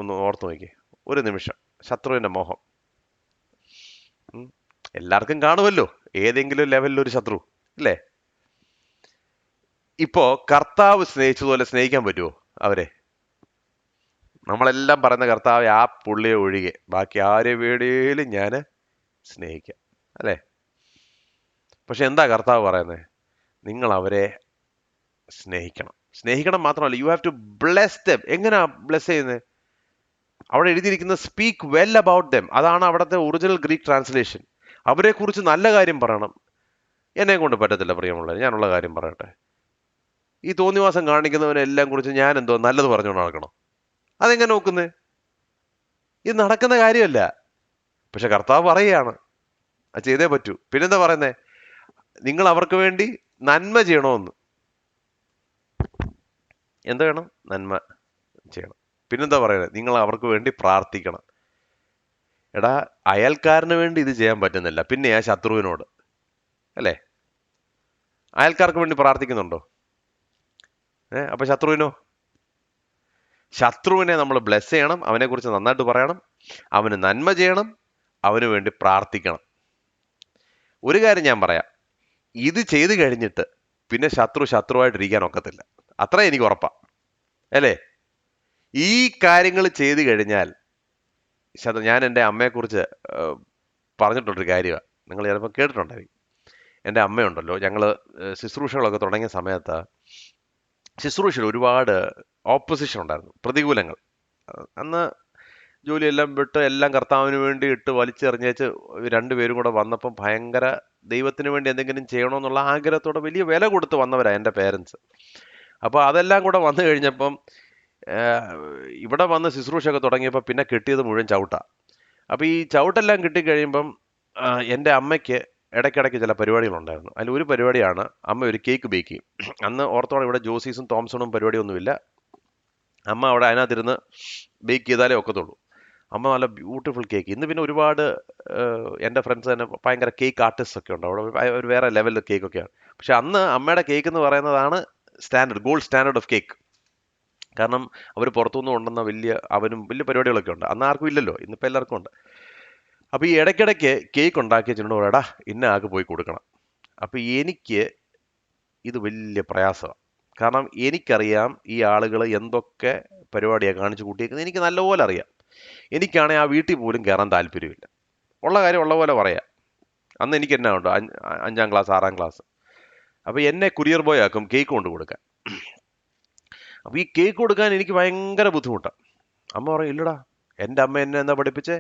ഒന്ന് ഓർത്ത് നോക്കിയേ. ഒരു നിമിഷം, ശത്രുവിൻ്റെ മോഹം. എല്ലാവർക്കും കാണുമല്ലോ ഏതെങ്കിലും ലെവലിൽ ഒരു ശത്രു, ഇല്ലേ? ഇപ്പോ കർത്താവ് സ്നേഹിച്ചതുപോലെ സ്നേഹിക്കാൻ പറ്റുമോ അവരെ? നമ്മളെല്ലാം പറയുന്ന കർത്താവ് ആ പുള്ളിയെ ഒഴികെ ബാക്കി ആരെ വേടിയിലും ഞാൻ സ്നേഹിക്കാം, അല്ലേ? പക്ഷെ എന്താ കർത്താവ് പറയുന്നത്? നിങ്ങൾ അവരെ സ്നേഹിക്കണം. സ്നേഹിക്കണം മാത്രമല്ല, you have to bless them. എങ്ങനെയാ ബ്ലെസ് ചെയ്യുന്നത്? അവിടെ എഴുതിയിരിക്കുന്നത് സ്പീക്ക് വെൽ അബൌട്ട് ദം. അതാണ് അവിടുത്തെ ഒറിജിനൽ ഗ്രീക്ക് ട്രാൻസ്ലേഷൻ. അവരെ കുറിച്ച് നല്ല കാര്യം പറയണം. എന്നെ കൊണ്ട് പറ്റത്തില്ല പ്രിയമുള്ളത്, ഞാനുള്ള കാര്യം പറയട്ടെ. ഈ തോന്നിവാസം കാണിക്കുന്നവനെല്ലാം കുറിച്ച് ഞാൻ എന്തോ നല്ലത് പറഞ്ഞുകൊണ്ട് നടക്കണം? അതെങ്ങനെ നോക്കുന്നത്? ഇത് നടക്കുന്ന കാര്യമല്ല. പക്ഷെ കർത്താവ് പറയുകയാണ് അത് ചെയ്തേ പറ്റൂ. പിന്നെന്താ പറയുന്നേ? നിങ്ങൾ അവർക്ക് വേണ്ടി നന്മ ചെയ്യണമെന്ന്. എന്താ വേണം? നന്മ ചെയ്യണം. പിന്നെന്താ പറയുന്നത്? നിങ്ങൾ അവർക്ക് വേണ്ടി പ്രാർത്ഥിക്കണം. എടാ, അയൽക്കാരന് വേണ്ടി ഇത് ചെയ്യാൻ പറ്റുന്നില്ല, പിന്നെ ആ ശത്രുവിനോട്, അല്ലേ? അയൽക്കാർക്ക് വേണ്ടി പ്രാർത്ഥിക്കുന്നുണ്ടോ? അപ്പൊ ശത്രുവിനോ? ശത്രുവിനെ നമ്മൾ ബ്ലെസ് ചെയ്യണം, അവനെക്കുറിച്ച് നന്നായിട്ട് പറയണം, അവന് നന്മ ചെയ്യണം, അവന് വേണ്ടി പ്രാർത്ഥിക്കണം. ഒരു കാര്യം ഞാൻ പറയാം, ഇത് ചെയ്ത് കഴിഞ്ഞിട്ട് പിന്നെ ശത്രുവായിട്ടിരിക്കാൻ ഒക്കത്തില്ല. അത്ര എനിക്ക് ഉറപ്പാ, അല്ലേ? ഈ കാര്യങ്ങൾ ചെയ്ത് കഴിഞ്ഞാൽ ഞാൻ എൻ്റെ അമ്മയെക്കുറിച്ച് പറഞ്ഞിട്ടുള്ളൊരു കാര്യമാണ്, നിങ്ങൾ ചിലപ്പോൾ കേട്ടിട്ടുണ്ടായിരിക്കും. എൻ്റെ അമ്മയുണ്ടല്ലോ, ഞങ്ങൾ ശുശ്രൂഷകളൊക്കെ തുടങ്ങിയ സമയത്ത് ശുശ്രൂഷയിൽ ഒരുപാട് ഓപ്പോസിഷൻ ഉണ്ടായിരുന്നു, പ്രതികൂലങ്ങൾ. അന്ന് ജോലിയെല്ലാം വിട്ട് എല്ലാം കർത്താവിന് വേണ്ടി ഇട്ട് വലിച്ചെറിഞ്ഞേച്ച് രണ്ടുപേരും കൂടെ വന്നപ്പം ഭയങ്കര ദൈവത്തിന് വേണ്ടി എന്തെങ്കിലും ചെയ്യണമെന്നുള്ള ആഗ്രഹത്തോടെ വലിയ വില കൊടുത്ത് വന്നവരാ എൻ്റെ പേരൻസ്. അപ്പോൾ അതെല്ലാം കൂടെ വന്നു കഴിഞ്ഞപ്പം ഇവിടെ വന്ന് ശുശ്രൂഷയൊക്കെ തുടങ്ങിയപ്പോൾ പിന്നെ കിട്ടിയത് മുഴുവൻ ചവിട്ടാ. അപ്പോൾ ഈ ചവിട്ടെല്ലാം കിട്ടിക്കഴിയുമ്പം എൻ്റെ അമ്മയ്ക്ക് ഇടയ്ക്കിടയ്ക്ക് ചില പരിപാടികളുണ്ടായിരുന്നു. അതിൽ ഒരു പരിപാടിയാണ് അമ്മ ഒരു കേക്ക് ബേക്ക് ചെയ്യും. അന്ന് ഓർത്തോളം ഇവിടെ ജോസീസും തോംസണും പരിപാടിയൊന്നുമില്ല. അമ്മ അവിടെ അതിനകത്തിരുന്ന് ബേക്ക് ചെയ്താലേ ഒക്കത്തുള്ളൂ. അമ്മ നല്ല ബ്യൂട്ടിഫുൾ കേക്ക്. ഇന്ന് പിന്നെ ഒരുപാട് എൻ്റെ ഫ്രണ്ട്സ് തന്നെ ഭയങ്കര കേക്ക് ആർട്ടിസ്റ്റ് ഒക്കെ ഉണ്ട് അവിടെ, ഒരു വേറെ ലെവലിൽ കേക്കൊക്കെയാണ്. പക്ഷെ അന്ന് അമ്മയുടെ കേക്ക് എന്ന് പറയുന്നതാണ് standard, gold standard of cake. കാരണം അവർ പുറത്തുനിന്ന് കൊണ്ടുവന്ന വലിയ പരിപാടികളൊക്കെ ഉണ്ട്. അന്ന് ആർക്കും ഇല്ലല്ലോ, ഇന്നിപ്പോൾ എല്ലാവർക്കും ഉണ്ട്. അപ്പോൾ ഈ ഇടയ്ക്കിടയ്ക്ക് കേക്ക് ഉണ്ടാക്കി വെച്ചിട്ടുണ്ട്, എടാ ഇന്ന ആൾക്ക് പോയി കൊടുക്കണം. അപ്പോൾ എനിക്ക് ഇത് വലിയ പ്രയാസമാണ്. കാരണം എനിക്കറിയാം ഈ ആളുകൾ എന്തൊക്കെ പരിപാടിയാണ് കാണിച്ചു കൂട്ടിയേക്കുന്നത്, എനിക്ക് നല്ലപോലെ അറിയാം. എനിക്കാണെങ്കിൽ ആ വീട്ടിൽ പോലും കയറാൻ താല്പര്യമില്ല. ഉള്ള കാര്യം ഉള്ള പോലെ പറയാം. അന്ന് എനിക്ക് എന്നാ ഉണ്ടോ, 5ാം ക്ലാസ് 6ാം ക്ലാസ്. അപ്പോൾ എന്നെ കുരിയർ ബോയ് ആക്കും കേക്ക് കൊണ്ട് കൊടുക്കാൻ. അപ്പോൾ ഈ കേക്ക് കൊടുക്കാൻ എനിക്ക് ഭയങ്കര ബുദ്ധിമുട്ടാണ്. അമ്മ പറയും, ഇല്ലടാ, എൻ്റെ അമ്മ എന്നെ എന്താ പഠിപ്പിച്ചേ,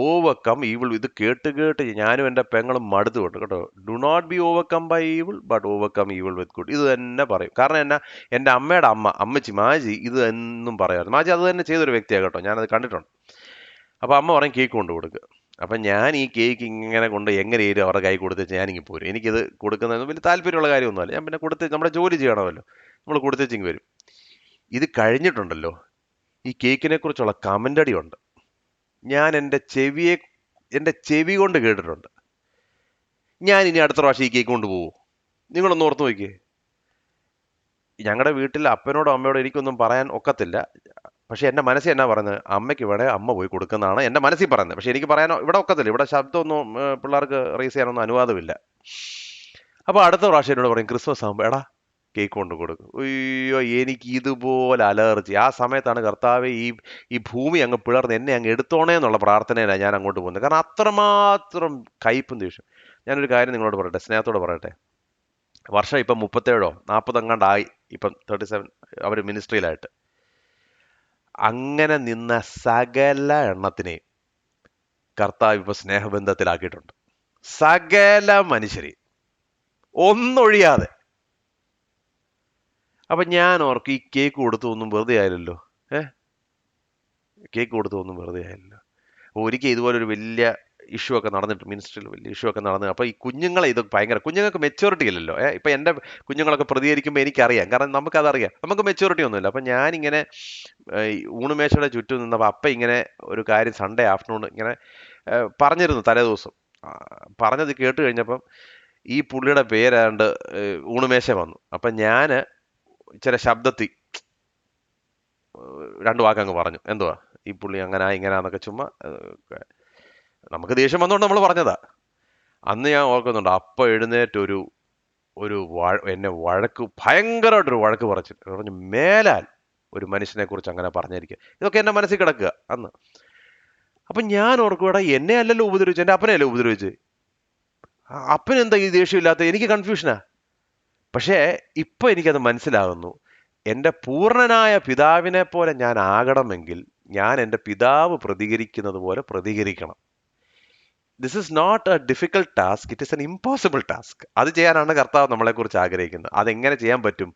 ഓവർകം ഈവിൾ. ഇത് കേട്ട് കേട്ട് ഞാനും എൻ്റെ പെങ്ങളും മടുത്തു കൊണ്ട് കേട്ടോ. Do not be overcome by evil but overcome evil with good. ഇത് തന്നെ പറയും. കാരണം എന്നാ, എൻ്റെ അമ്മയുടെ അമ്മച്ചി മാജി ഇത് എന്നും പറയാറ്. മാജി അത് തന്നെ ചെയ്തൊരു വ്യക്തിയാണ് കേട്ടോ, ഞാനത് കണ്ടിട്ടുണ്ട്. അപ്പോൾ അമ്മ പറയും കേക്ക് കൊണ്ട് കൊടുക്കുക. അപ്പം ഞാൻ ഈ കേക്ക് ഇങ്ങനെ കൊണ്ട് എങ്ങനെയും അവരുടെ കൈ കൊടുത്തേച്ച് ഞാനിങ്ങ് പോരും. എനിക്കിത് കൊടുക്കുന്നത് വലിയ താല്പര്യമുള്ള കാര്യമൊന്നുമല്ല. ഞാൻ പിന്നെ കൊടുത്ത് നമ്മുടെ ജോലി ചെയ്യണമല്ലോ, നമ്മൾ കൊടുത്തേച്ചിങ്ങ് വരും. ഇത് കഴിഞ്ഞിട്ടുണ്ടല്ലോ, ഈ കേക്കിനെ കുറിച്ചുള്ള കമൻ്റ് അടിയുണ്ട്. ഞാൻ എൻ്റെ ചെവി കൊണ്ട് കേട്ടിട്ടുണ്ട്. ഞാൻ ഇനി അടുത്ത പ്രാവശ്യം ഈ കേക്ക് കൊണ്ട് പോവോ? നിങ്ങളൊന്ന് ഓർത്ത് നോക്കിയേ. ഞങ്ങളുടെ വീട്ടിൽ അപ്പനോടോ അമ്മയോടോ എനിക്കൊന്നും പറയാൻ ഒക്കത്തില്ല. പക്ഷെ എൻ്റെ മനസ്സിൽ എന്നാ പറയുന്നത്, അമ്മയ്ക്ക് ഇവിടെ അമ്മ പോയി കൊടുക്കുന്നതാണ് എൻ്റെ മനസ്സിൽ പറയുന്നത്. പക്ഷെ എനിക്ക് പറയാനോ ഇവിടെ ഒക്കത്തില്ല. ഇവിടെ ശബ്ദമൊന്നും പിള്ളേർക്ക് റേസ് ചെയ്യാനൊന്നും അനുവാദമില്ല. അപ്പോൾ അടുത്ത പ്രാവശ്യം എന്നോട് പറയും, ക്രിസ്മസ് ആകുമ്പോൾ എടാ കേക്ക് കൊണ്ട് കൊടുക്കും. അയ്യോ, എനിക്ക് ഇതുപോലെ അലർജി. ആ സമയത്താണ് കർത്താവെ ഈ ഭൂമി അങ്ങ് പിളർന്ന് എന്നെ അങ്ങ് എടുത്തോണേ എന്നുള്ള പ്രാർത്ഥനയിലാണ് ഞാൻ അങ്ങോട്ട് പോകുന്നത്. കാരണം അത്രമാത്രം കയ്പും ദേഷ്യം. ഞാനൊരു കാര്യം നിങ്ങളോട് പറയട്ടെ, സ്നേഹത്തോടെ പറയട്ടെ. വർഷം ഇപ്പം 37 40 അങ്ങാണ്ടായി, ഇപ്പം 37 അവർ മിനിസ്ട്രിയിലായിട്ട്. അങ്ങനെ നിന്ന സകല എണ്ണത്തിനെയും കർത്താവ് ഇപ്പൊ സ്നേഹബന്ധത്തിലാക്കിയിട്ടുണ്ട്. സകല മനുഷ്യരെ ഒന്നൊഴിയാതെ. അപ്പൊ ഞാൻ ഓർക്കും, ഈ കേക്ക് കൊടുത്തൊന്നും വെറുതെ ആയില്ലല്ലോ. കേക്ക് കൊടുത്തൊന്നും വെറുതെ ആയില്ലല്ലോ. അപ്പോൾ ഒരിക്കൽ ഇതുപോലൊരു വലിയ ഇഷ്യൂ ഒക്കെ നടന്നിട്ട്, മിനിസ്ട്രിയിൽ വലിയ ഇഷ്യൂ ഒക്കെ നടന്നു. അപ്പോൾ ഈ കുഞ്ഞുങ്ങളെ ഇതൊക്കെ ഭയങ്കര, കുഞ്ഞുങ്ങൾക്ക് മെച്യൂരിറ്റി ഇല്ലല്ലോ. ഇപ്പം എൻ്റെ കുഞ്ഞുങ്ങളൊക്കെ പ്രതികരിക്കുമ്പോൾ എനിക്കറിയാം, കാരണം നമുക്കതറിയാം, നമുക്ക് മെച്യൂരിറ്റി ഒന്നുമില്ല. അപ്പം ഞാനിങ്ങനെ ഊണുമേശയുടെ ചുറ്റും നിന്നപ്പോൾ അപ്പം ഇങ്ങനെ ഒരു കാര്യം സൺഡേ ആഫ്റ്റർനൂൺ ഇങ്ങനെ പറഞ്ഞിരുന്നു തലേ ദിവസം. പറഞ്ഞത് കേട്ട് കഴിഞ്ഞപ്പം ഈ പുള്ളിയുടെ പേരാണ്ട് ഊണുമേശ വന്നു. അപ്പം ഞാൻ ചില ശബ്ദത്തിൽ 2 വാക്കങ്ങ് പറഞ്ഞു. എന്തുവാ ഈ പുള്ളി അങ്ങനെ ഇങ്ങനാന്നൊക്കെ ചുമ്മാ നമുക്ക് ദേഷ്യം വന്നുകൊണ്ട് നമ്മൾ പറഞ്ഞതാ. അന്ന് ഞാൻ ഓർക്കുന്നുണ്ട്, അപ്പം എഴുന്നേറ്റ് എന്നെ ഭയങ്കരമായിട്ടൊരു വഴക്ക് പറഞ്ഞു, മേലാൽ ഒരു മനുഷ്യനെ കുറിച്ച് അങ്ങനെ പറഞ്ഞിരിക്കുക. ഇതൊക്കെ എൻ്റെ മനസ്സിൽ കിടക്കുക അന്ന്. അപ്പം ഞാൻ ഓർക്കൂടാ, എന്നെ അല്ലല്ലോ ഉപദ്രവിച്ചു, എൻ്റെ അപ്പനെ അല്ലേ ഉപദ്രവിച്ച്. അപ്പനെന്താ ഈ ദേഷ്യമില്ലാത്ത? എനിക്ക് കൺഫ്യൂഷനാ. പക്ഷേ ഇപ്പം എനിക്കത് മനസ്സിലാകുന്നു. എൻ്റെ പൂർണ്ണനായ പിതാവിനെ പോലെ ഞാൻ ആകണമെങ്കിൽ ഞാൻ എൻ്റെ പിതാവ് പ്രതികരിക്കുന്നത് പോലെ പ്രതികരിക്കണം. This is not a difficult task, it is an impossible task. അത് ചെയ്യാനാണ് കർത്താവ് നമ്മളെക്കുറിച്ച് ആഗ്രഹിക്കുന്നത്. അതെങ്ങനെ ചെയ്യാൻ പറ്റും?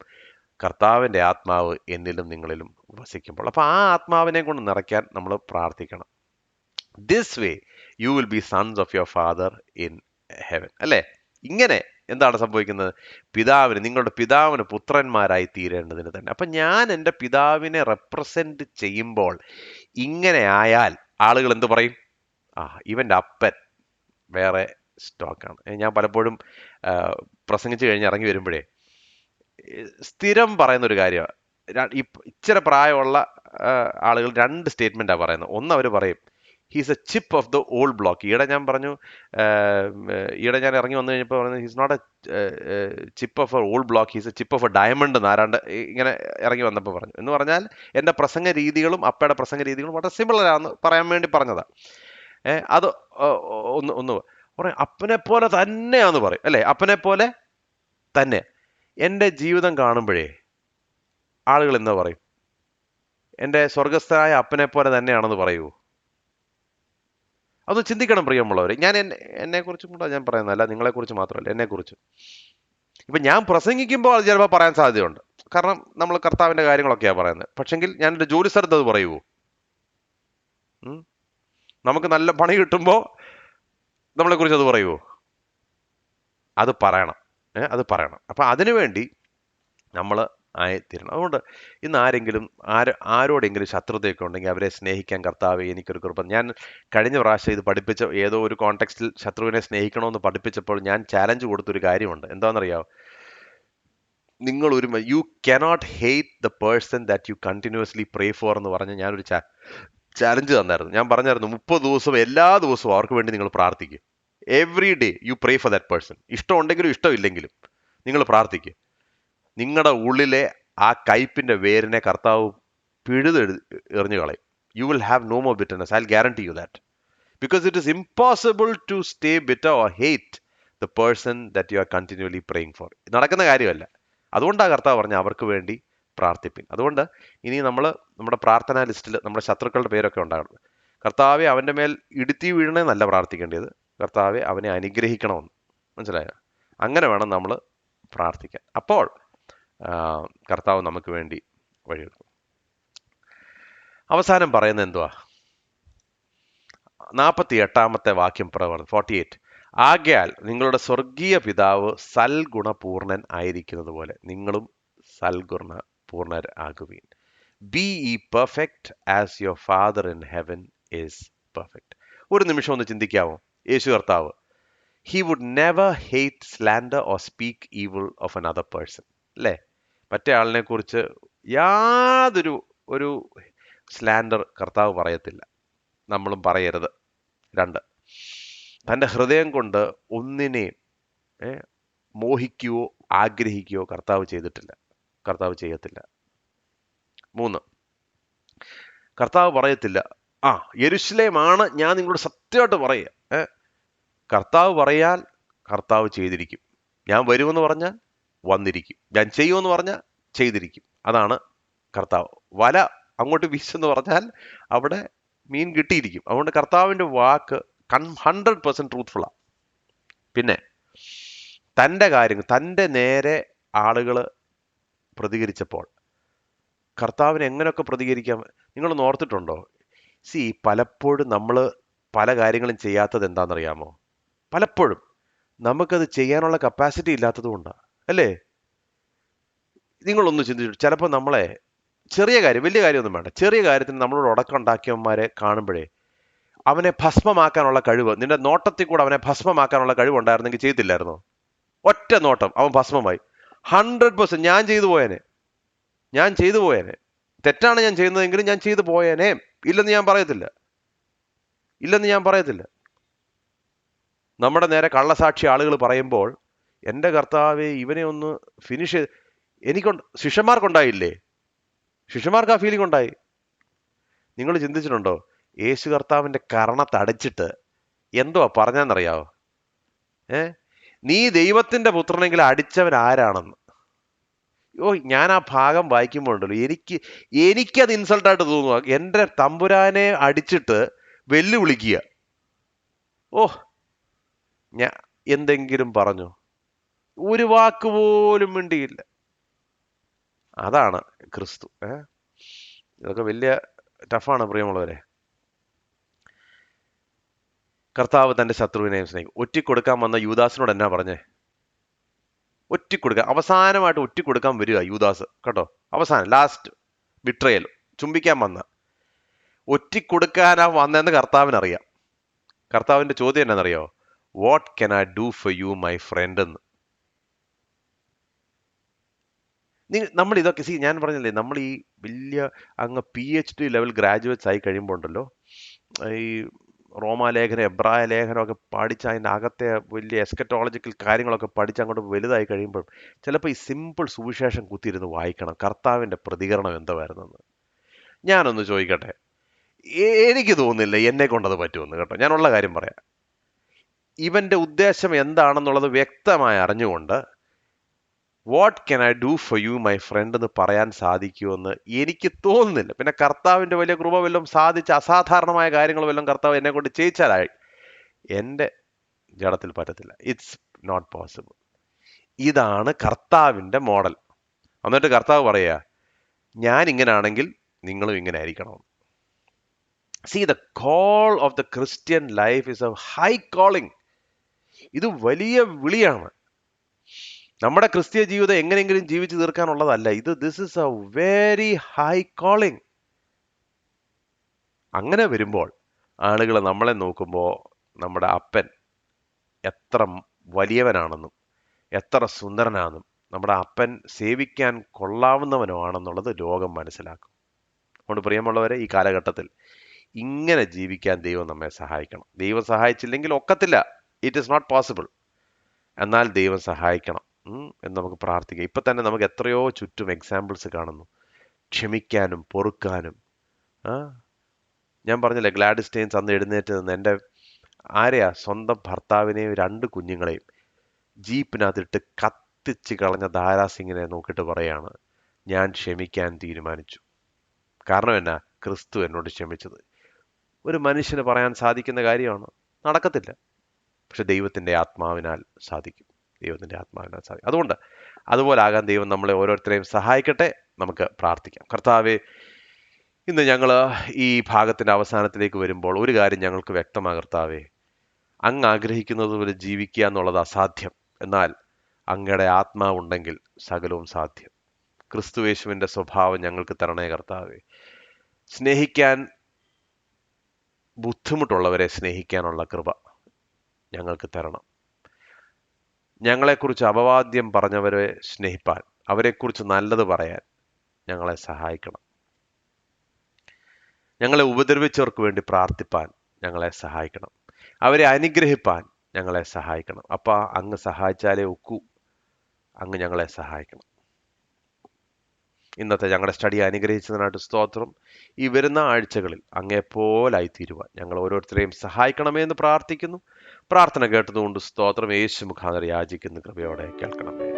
കർത്താവിൻ്റെ ആത്മാവ് എന്നിലും നിങ്ങളിലും വസിക്കുമ്പോൾ. അപ്പോൾ ആ ആത്മാവിനെ കൊണ്ട് നിറയ്ക്കാൻ നമ്മൾ പ്രാർത്ഥിക്കണം. This way you will be sons of your father in heaven. അല്ലേ? ഇങ്ങനെ എന്താണ് സംഭവിക്കുന്നത്? നിങ്ങളുടെ പിതാവിന് പുത്രന്മാരായി തീരേണ്ടതിന് തന്നെ. അപ്പം ഞാൻ എൻ്റെ പിതാവിനെ റെപ്രസെന്റ് ചെയ്യുമ്പോൾ ഇങ്ങനെ ആയാൽ ആളുകൾ എന്ത് പറയും? ഇവൻ്റെ അപ്പൻ വേറെ സ്റ്റോക്കാണ്. ഞാൻ പലപ്പോഴും പ്രസംഗിച്ച് കഴിഞ്ഞ് ഇറങ്ങി വരുമ്പോഴേ സ്ഥിരം പറയുന്നൊരു കാര്യമാണ്. ഇച്ചിരി പ്രായമുള്ള ആളുകൾ രണ്ട് സ്റ്റേറ്റ്മെൻറ്റാണ് പറയുന്നത്. ഒന്ന് അവർ പറയും he's a chip of the old block. ഈയിടെ ഞാൻ പറഞ്ഞു, ഈയിടെ ഞാൻ ഇറങ്ങി വന്നു കഴിഞ്ഞപ്പോൾ പറയുന്നത് he's not a chip of a old block, he's a chip of a diamond എന്ന് ആരാണ്ട് ഇങ്ങനെ ഇറങ്ങി വന്നപ്പോൾ പറഞ്ഞു. എന്ന് പറഞ്ഞാൽ എൻ്റെ പ്രസംഗ രീതികളും അപ്പയുടെ പ്രസംഗ രീതികളും വളരെ സിമിലറാണെന്ന് പറയാൻ വേണ്ടി പറഞ്ഞതാണ്. അത് ഒന്ന് ഒന്ന് പറയും അപ്പനെ പോലെ തന്നെയാന്ന് പറയും അല്ലേ, അപ്പനെ പോലെ തന്നെ. എൻ്റെ ജീവിതം കാണുമ്പോഴേ ആളുകൾ എന്താ പറയും, എൻ്റെ സ്വർഗസ്ഥനായ അപ്പനെ പോലെ തന്നെയാണെന്ന് പറയൂ. അതൊന്ന് ചിന്തിക്കണം പ്രിയമുള്ളവർ. ഞാൻ എന്നെക്കുറിച്ചും കൂടെ ഞാൻ പറയുന്നതല്ല, നിങ്ങളെക്കുറിച്ച് മാത്രമല്ല, എന്നെക്കുറിച്ച്. ഇപ്പം ഞാൻ പ്രസംഗിക്കുമ്പോൾ അത് ചിലപ്പോൾ പറയാൻ സാധ്യതയുണ്ട്, കാരണം നമ്മൾ കർത്താവിൻ്റെ കാര്യങ്ങളൊക്കെയാണ് പറയുന്നത്. പക്ഷെങ്കിൽ ഞാൻ എൻ്റെ ജോലി സ്ഥലത്ത് അത് പറയുമോ? നമുക്ക് നല്ല പണി കിട്ടുമ്പോൾ നമ്മളെക്കുറിച്ച് അത് പറയുമോ? അത് പറയണം, അത് പറയണം. അപ്പം അതിനുവേണ്ടി നമ്മൾ ആയിത്തീരണം. അതുകൊണ്ട് ഇന്ന് ആരോടെങ്കിലും ശത്രുതയൊക്കെ ഉണ്ടെങ്കിൽ അവരെ സ്നേഹിക്കാൻ കർത്താവേ എനിക്കൊരു കൃപ. ഞാൻ കഴിഞ്ഞ പ്രാവശ്യം ഇത് പഠിപ്പിച്ച ഏതോ ഒരു കോണ്ടെക്സ്റ്റിൽ ശത്രുവിനെ സ്നേഹിക്കണമെന്ന് പഠിപ്പിച്ചപ്പോൾ ഞാൻ ചാലഞ്ച് കൊടുത്തൊരു കാര്യമുണ്ട്. എന്താണെന്നറിയാമോ? You cannot hate the person that U continuously pray for എന്ന് പറഞ്ഞ് ഞാനൊരു ചാലഞ്ച് തന്നായിരുന്നു. ഞാൻ പറഞ്ഞായിരുന്നു 30 ദിവസം എല്ലാ ദിവസവും അവർക്ക് വേണ്ടി നിങ്ങൾ പ്രാർത്ഥിക്കും. Every day you pray for that person. ഇഷ്ടമുണ്ടെങ്കിലും ഇഷ്ടമില്ലെങ്കിലും നിങ്ങൾ പ്രാർത്ഥിക്കും. നിങ്ങളുടെ ഉള്ളിലെ ആ കയ്പിൻ്റെ വേരിനെ കർത്താവ് എറിഞ്ഞു കളയും. You will have no more bitterness. I will guarantee you that. Because it is impossible to stay bitter or hate the person that you are continually praying for. നടക്കുന്ന കാര്യമല്ല. അതുകൊണ്ടാണ് കർത്താവ് പറഞ്ഞ അവർക്ക് വേണ്ടി പ്രാർത്ഥിപ്പിൻ. അതുകൊണ്ട് ഇനി നമ്മുടെ പ്രാർത്ഥനാ ലിസ്റ്റിൽ നമ്മുടെ ശത്രുക്കളുടെ പേരൊക്കെ ഉണ്ടാകണം. കർത്താവെ അവൻ്റെ മേൽ ഇടുത്തി വീഴണമെന്നല്ല പ്രാർത്ഥിക്കേണ്ടത്, കർത്താവെ അവനെ അനുഗ്രഹിക്കണമെന്ന്. മനസ്സിലായോ? അങ്ങനെ വേണം നമ്മൾ പ്രാർത്ഥിക്കാൻ. അപ്പോൾ കർത്താവ് നമുക്ക് വേണ്ടി വഴിയെടുക്കും. അവസാനം പറയുന്നത് എന്തുവാ? 48 വാക്യം 48. ആകയാൽ നിങ്ങളുടെ സ്വർഗീയ പിതാവ് സൽഗുണപൂർണൻ ആയിരിക്കുന്നത് പോലെ നിങ്ങളും സൽഗുണപൂർണർ ആകുവീൻ. Be ye perfect as your father in heaven is perfect. ഒരു നിമിഷം ഒന്ന് ചിന്തിക്കാമോ? യേശു കർത്താവ് he would never hate slander or speak evil of another person. അല്ലേ? മറ്റേ ആളിനെ കുറിച്ച് ഒരു സ്ലാൻഡർ കർത്താവ് പറയത്തില്ല, നമ്മളും പറയരുത്. 2, തൻ്റെ ഹൃദയം കൊണ്ട് ഒന്നിനെയും മോഹിക്കുകയോ ആഗ്രഹിക്കുകയോ കർത്താവ് ചെയ്യത്തില്ല. 3, കർത്താവ് പറയത്തില്ല യെരുശലേമാണ് ഞാൻ നിങ്ങളോട് സത്യമായിട്ട് പറയുക. കർത്താവ് പറയാൽ കർത്താവ് ചെയ്തിരിക്കും. ഞാൻ വരുമെന്ന് പറഞ്ഞാൽ വന്നിരിക്കും. ഞാൻ ചെയ്യുമെന്ന് പറഞ്ഞാൽ ചെയ്തിരിക്കും. അതാണ് കർത്താവ്. വല അങ്ങോട്ട് വീശെന്ന് പറഞ്ഞാൽ അവിടെ മീൻ കിട്ടിയിരിക്കും. അതുകൊണ്ട് കർത്താവിൻ്റെ വാക്ക് 100% ട്രൂത്ത്ഫുള്ളാണ്. പിന്നെ തൻ്റെ കാര്യങ്ങൾ, തൻ്റെ നേരെ ആളുകൾ പ്രതികരിച്ചപ്പോൾ കർത്താവിന് എങ്ങനെയൊക്കെ പ്രതികരിക്കാം നിങ്ങളൊന്ന് ഓർത്തിട്ടുണ്ടോ? പലപ്പോഴും നമ്മൾ പല കാര്യങ്ങളും ചെയ്യാത്തത് എന്താണെന്നറിയാമോ? പലപ്പോഴും നമുക്കത് ചെയ്യാനുള്ള കപ്പാസിറ്റി ഇല്ലാത്തത് കൊണ്ടാണ്, അല്ലേ? നിങ്ങളൊന്ന് ചിന്തിച്ചു, ചിലപ്പോൾ നമ്മളെ ചെറിയ കാര്യം, വലിയ കാര്യമൊന്നും വേണ്ട, ചെറിയ കാര്യത്തിന് നമ്മളോട് ഉടക്കുണ്ടാക്കിയവന്മാരെ കാണുമ്പോഴേ അവനെ ഭസ്മമാക്കാനുള്ള കഴിവ്, നിന്റെ നോട്ടത്തിൽ കൂടെ അവനെ ഭസ്മമാക്കാനുള്ള കഴിവ് ഉണ്ടായിരുന്നെങ്കിൽ ചെയ്തില്ലായിരുന്നോ? ഒറ്റ നോട്ടം അവൻ ഭസ്മമായി. 100% ഞാൻ ചെയ്തു പോയേനെ. തെറ്റാണ് ഞാൻ ചെയ്യുന്നതെങ്കിലും ഞാൻ ചെയ്തു പോയേനെ. ഇല്ലെന്ന് ഞാൻ പറയത്തില്ല. നമ്മുടെ നേരെ കള്ളസാക്ഷി ആളുകൾ പറയുമ്പോൾ എൻ്റെ കർത്താവെ ഇവനെ ഒന്ന് ഫിനിഷ് ശിഷ്യന്മാർക്കുണ്ടായില്ലേ? ശിഷ്യന്മാർക്ക് ആ ഫീലിംഗ് ഉണ്ടായി. നിങ്ങൾ ചിന്തിച്ചിട്ടുണ്ടോ? യേശു കർത്താവിൻ്റെ കർണത്തടച്ചിട്ട് എന്തുവാ പറഞ്ഞെന്നറിയാവോ? നീ ദൈവത്തിൻ്റെ പുത്രനെങ്കിൽ അടിച്ചവൻ ആരാണെന്ന്. ഞാൻ ആ ഭാഗം വായിക്കുമ്പോൾ ഉണ്ടല്ലോ, എനിക്കത് ഇൻസൾട്ടായിട്ട് തോന്നുക. എൻ്റെ തമ്പുരാനെ അടിച്ചിട്ട് വെല്ലുവിളിക്കുക. ഞാൻ എന്തെങ്കിലും പറഞ്ഞു? ഒരു വാക്ക് പോലും മിണ്ടിയില്ല. അതാണ് ക്രിസ്തു. ഇതൊക്കെ വലിയ ടഫാണ് പ്രിയമുള്ളവരെ. കർത്താവ് തൻ്റെ ശത്രുവിനെയും സ്നേഹിക്കും. ഒറ്റിക്കൊടുക്കാൻ വന്ന യൂദാസിനോട് എന്നാ പറഞ്ഞേ? അവസാനമായിട്ട് ഒറ്റിക്കൊടുക്കാൻ വരിക യൂദാസ്, കേട്ടോ. അവസാനം ലാസ്റ്റ് ബിട്രയൽ, ചുംബിക്കാൻ വന്ന ഒറ്റിക്കൊടുക്കാനാ വന്നതെന്ന് കർത്താവിനറിയാം. കർത്താവിൻ്റെ ചോദ്യം എന്നാണെന്നറിയോ? What can I do for you my friend എന്ന്. നമ്മൾ ഇതൊക്കെ ഞാൻ പറഞ്ഞില്ലേ, നമ്മൾ ഈ വലിയ അങ്ങ് PhD ലെവൽ ഗ്രാജുവേറ്റ്സ് ആയി കഴിയുമ്പോൾ ഉണ്ടല്ലോ, ഈ റോമാലേഖനം, എബ്രായ ലേഖനമൊക്കെ പഠിച്ച് അതിൻ്റെ അകത്തെ വലിയ എസ്കറ്റോളജിക്കൽ കാര്യങ്ങളൊക്കെ പഠിച്ച് അങ്ങോട്ട് വലുതായി കഴിയുമ്പോൾ ചിലപ്പോൾ ഈ സിമ്പിൾ സുവിശേഷം കുത്തിയിരുന്ന് വായിക്കണം, കർത്താവിൻ്റെ പ്രതികരണം എന്തായിരുന്നെന്ന്. ഞാനൊന്ന് ചോദിക്കട്ടെ, എനിക്ക് തോന്നുന്നില്ല എന്നെ കൊണ്ടത് പറ്റുമെന്ന്, കേട്ടോ. ഞാനുള്ള കാര്യം പറയാം. ഇവന്റെ ഉദ്ദേശം എന്താണെന്നുള്ളത് വ്യക്തമായി അറിഞ്ഞുകൊണ്ട് what can I do for you my friend എന്ന് പറയാൻ സാധിക്കുമെന്ന് എനിക്ക് തോന്നുന്നില്ല. പിന്നെ കർത്താവിൻ്റെ വലിയ കൃപ വല്ലതും സാധിച്ച് അസാധാരണമായ കാര്യങ്ങൾ വല്ലതും കർത്താവ് എന്നെ കൊണ്ട് ചെയ്യിച്ചാലായി, എൻ്റെ ജഡത്തിൽ പറ്റത്തില്ല. It's not possible. ഇതാണ് കർത്താവിൻ്റെ മോഡൽ. എന്നിട്ട് കർത്താവ് പറയുക, ഞാൻ ഇങ്ങനാണെങ്കിൽ നിങ്ങളും ഇങ്ങനെ ആയിരിക്കണം. See, the call of the Christian life is a high calling. ഇത് വലിയ വിളിയാണ്. നമ്മുടെ ക്രിസ്തീയ ജീവിതം എങ്ങനെയെങ്കിലും ജീവിച്ചു തീർക്കാനുള്ളതല്ല ഇത്. This is A very high calling. അങ്ങനെ വരുമ്പോൾ ആളുകൾ നമ്മളെ നോക്കുമ്പോൾ നമ്മുടെ അപ്പൻ എത്ര വലിയവനാണെന്നും എത്ര സുന്ദരനാണെന്നും നമ്മുടെ അപ്പൻ സേവിക്കാൻ കൊള്ളാവുന്നവനോ ആണെന്നുള്ളത് ലോകം മനസ്സിലാക്കും. അതുകൊണ്ട് പ്രിയമുള്ളവരെ, ഈ കാലഘട്ടത്തിൽ ഇങ്ങനെ ജീവിക്കാൻ ദൈവം നമ്മെ സഹായിക്കണം. ദൈവം സഹായിച്ചില്ലെങ്കിൽ ഒക്കത്തില്ല. It is not possible. എന്നാൽ ദൈവം സഹായിക്കണം എന്ന് നമുക്ക് പ്രാർത്ഥിക്കാം. ഇപ്പം തന്നെ നമുക്ക് എത്രയോ ചുറ്റും എക്സാമ്പിൾസ് കാണുന്നു, ക്ഷമിക്കാനും പൊറുക്കാനും. ഞാൻ പറഞ്ഞില്ലേ, ഗ്ലാഡിസ് സ്റ്റെയിൻസ് അന്ന് എഴുന്നേറ്റ് നിന്ന് എൻ്റെ സ്വന്തം ഭർത്താവിനെയും 2 കുഞ്ഞുങ്ങളെയും ജീപ്പിനകത്തിട്ട് കത്തിച്ച് കളഞ്ഞ ദാരാ സിംഗിനെ നോക്കിയിട്ട് പറയാണ്, ഞാൻ ക്ഷമിക്കാൻ തീരുമാനിച്ചു. കാരണം എന്നാ? ക്രിസ്തു എന്നോട് ക്ഷമിച്ചത്. ഒരു മനുഷ്യന് പറയാൻ സാധിക്കുന്ന കാര്യമാണ്? നടക്കത്തില്ല. പക്ഷെ ദൈവത്തിൻ്റെ ആത്മാവിനാൽ സാധിക്കും. ദൈവത്തിൻ്റെ ആത്മാവിനാൽ സാധിക്കും. അതുകൊണ്ട് അതുപോലെ ആകാൻ ദൈവം നമ്മളെ ഓരോരുത്തരെയും സഹായിക്കട്ടെ. നമുക്ക് പ്രാർത്ഥിക്കാം. കർത്താവേ, ഇന്ന് ഞങ്ങൾ ഈ ഭാഗത്തിൻ്റെ അവസാനത്തിലേക്ക് വരുമ്പോൾ ഒരു കാര്യം ഞങ്ങൾക്ക് വ്യക്തമാണ് കർത്താവേ. അങ്ങ് ആഗ്രഹിക്കുന്നത് പോലെ ജീവിക്കുക എന്നുള്ളത് അസാധ്യം. എന്നാൽ അങ്ങയുടെ ആത്മാവുണ്ടെങ്കിൽ സകലവും സാധ്യം. ക്രിസ്തുയേശുവിൻ്റെ സ്വഭാവം ഞങ്ങൾക്ക് തരണേ കർത്താവേ. സ്നേഹിക്കാൻ, ബുദ്ധിമുട്ടുള്ളവരെ സ്നേഹിക്കാനുള്ള കൃപ ഞങ്ങൾക്ക് തരണം. ഞങ്ങളെക്കുറിച്ച് അപവാദ്യം പറഞ്ഞവരെ സ്നേഹിപ്പാൻ, അവരെക്കുറിച്ച് നല്ലത് പറയാൻ ഞങ്ങളെ സഹായിക്കണം. ഞങ്ങളെ ഉപദ്രവിച്ചവർക്ക് വേണ്ടി പ്രാർത്ഥിപ്പാൻ ഞങ്ങളെ സഹായിക്കണം. അവരെ അനുഗ്രഹിപ്പാൻ ഞങ്ങളെ സഹായിക്കണം. അപ്പാ, അങ്ങ് സഹായിച്ചാലേ ഒക്കൂ. അങ്ങ് ഞങ്ങളെ സഹായിക്കണം. ഇന്നത്തെ ഞങ്ങളുടെ സ്റ്റഡി അനുഗ്രഹിച്ചതിനായിട്ട് സ്തോത്രം. ഈ വരുന്ന ആഴ്ചകളിൽ അങ്ങേപ്പോലായി തീരുവാൻ ഞങ്ങൾ ഓരോരുത്തരെയും സഹായിക്കണമേ എന്ന് പ്രാർത്ഥിക്കുന്നു. പ്രാർത്ഥന കേട്ടതുകൊണ്ട് സ്തോത്രം. യേശു മുഖാന്തരം യാചിക്കുന്ന കൃപയോടെ കേൾക്കണമേ.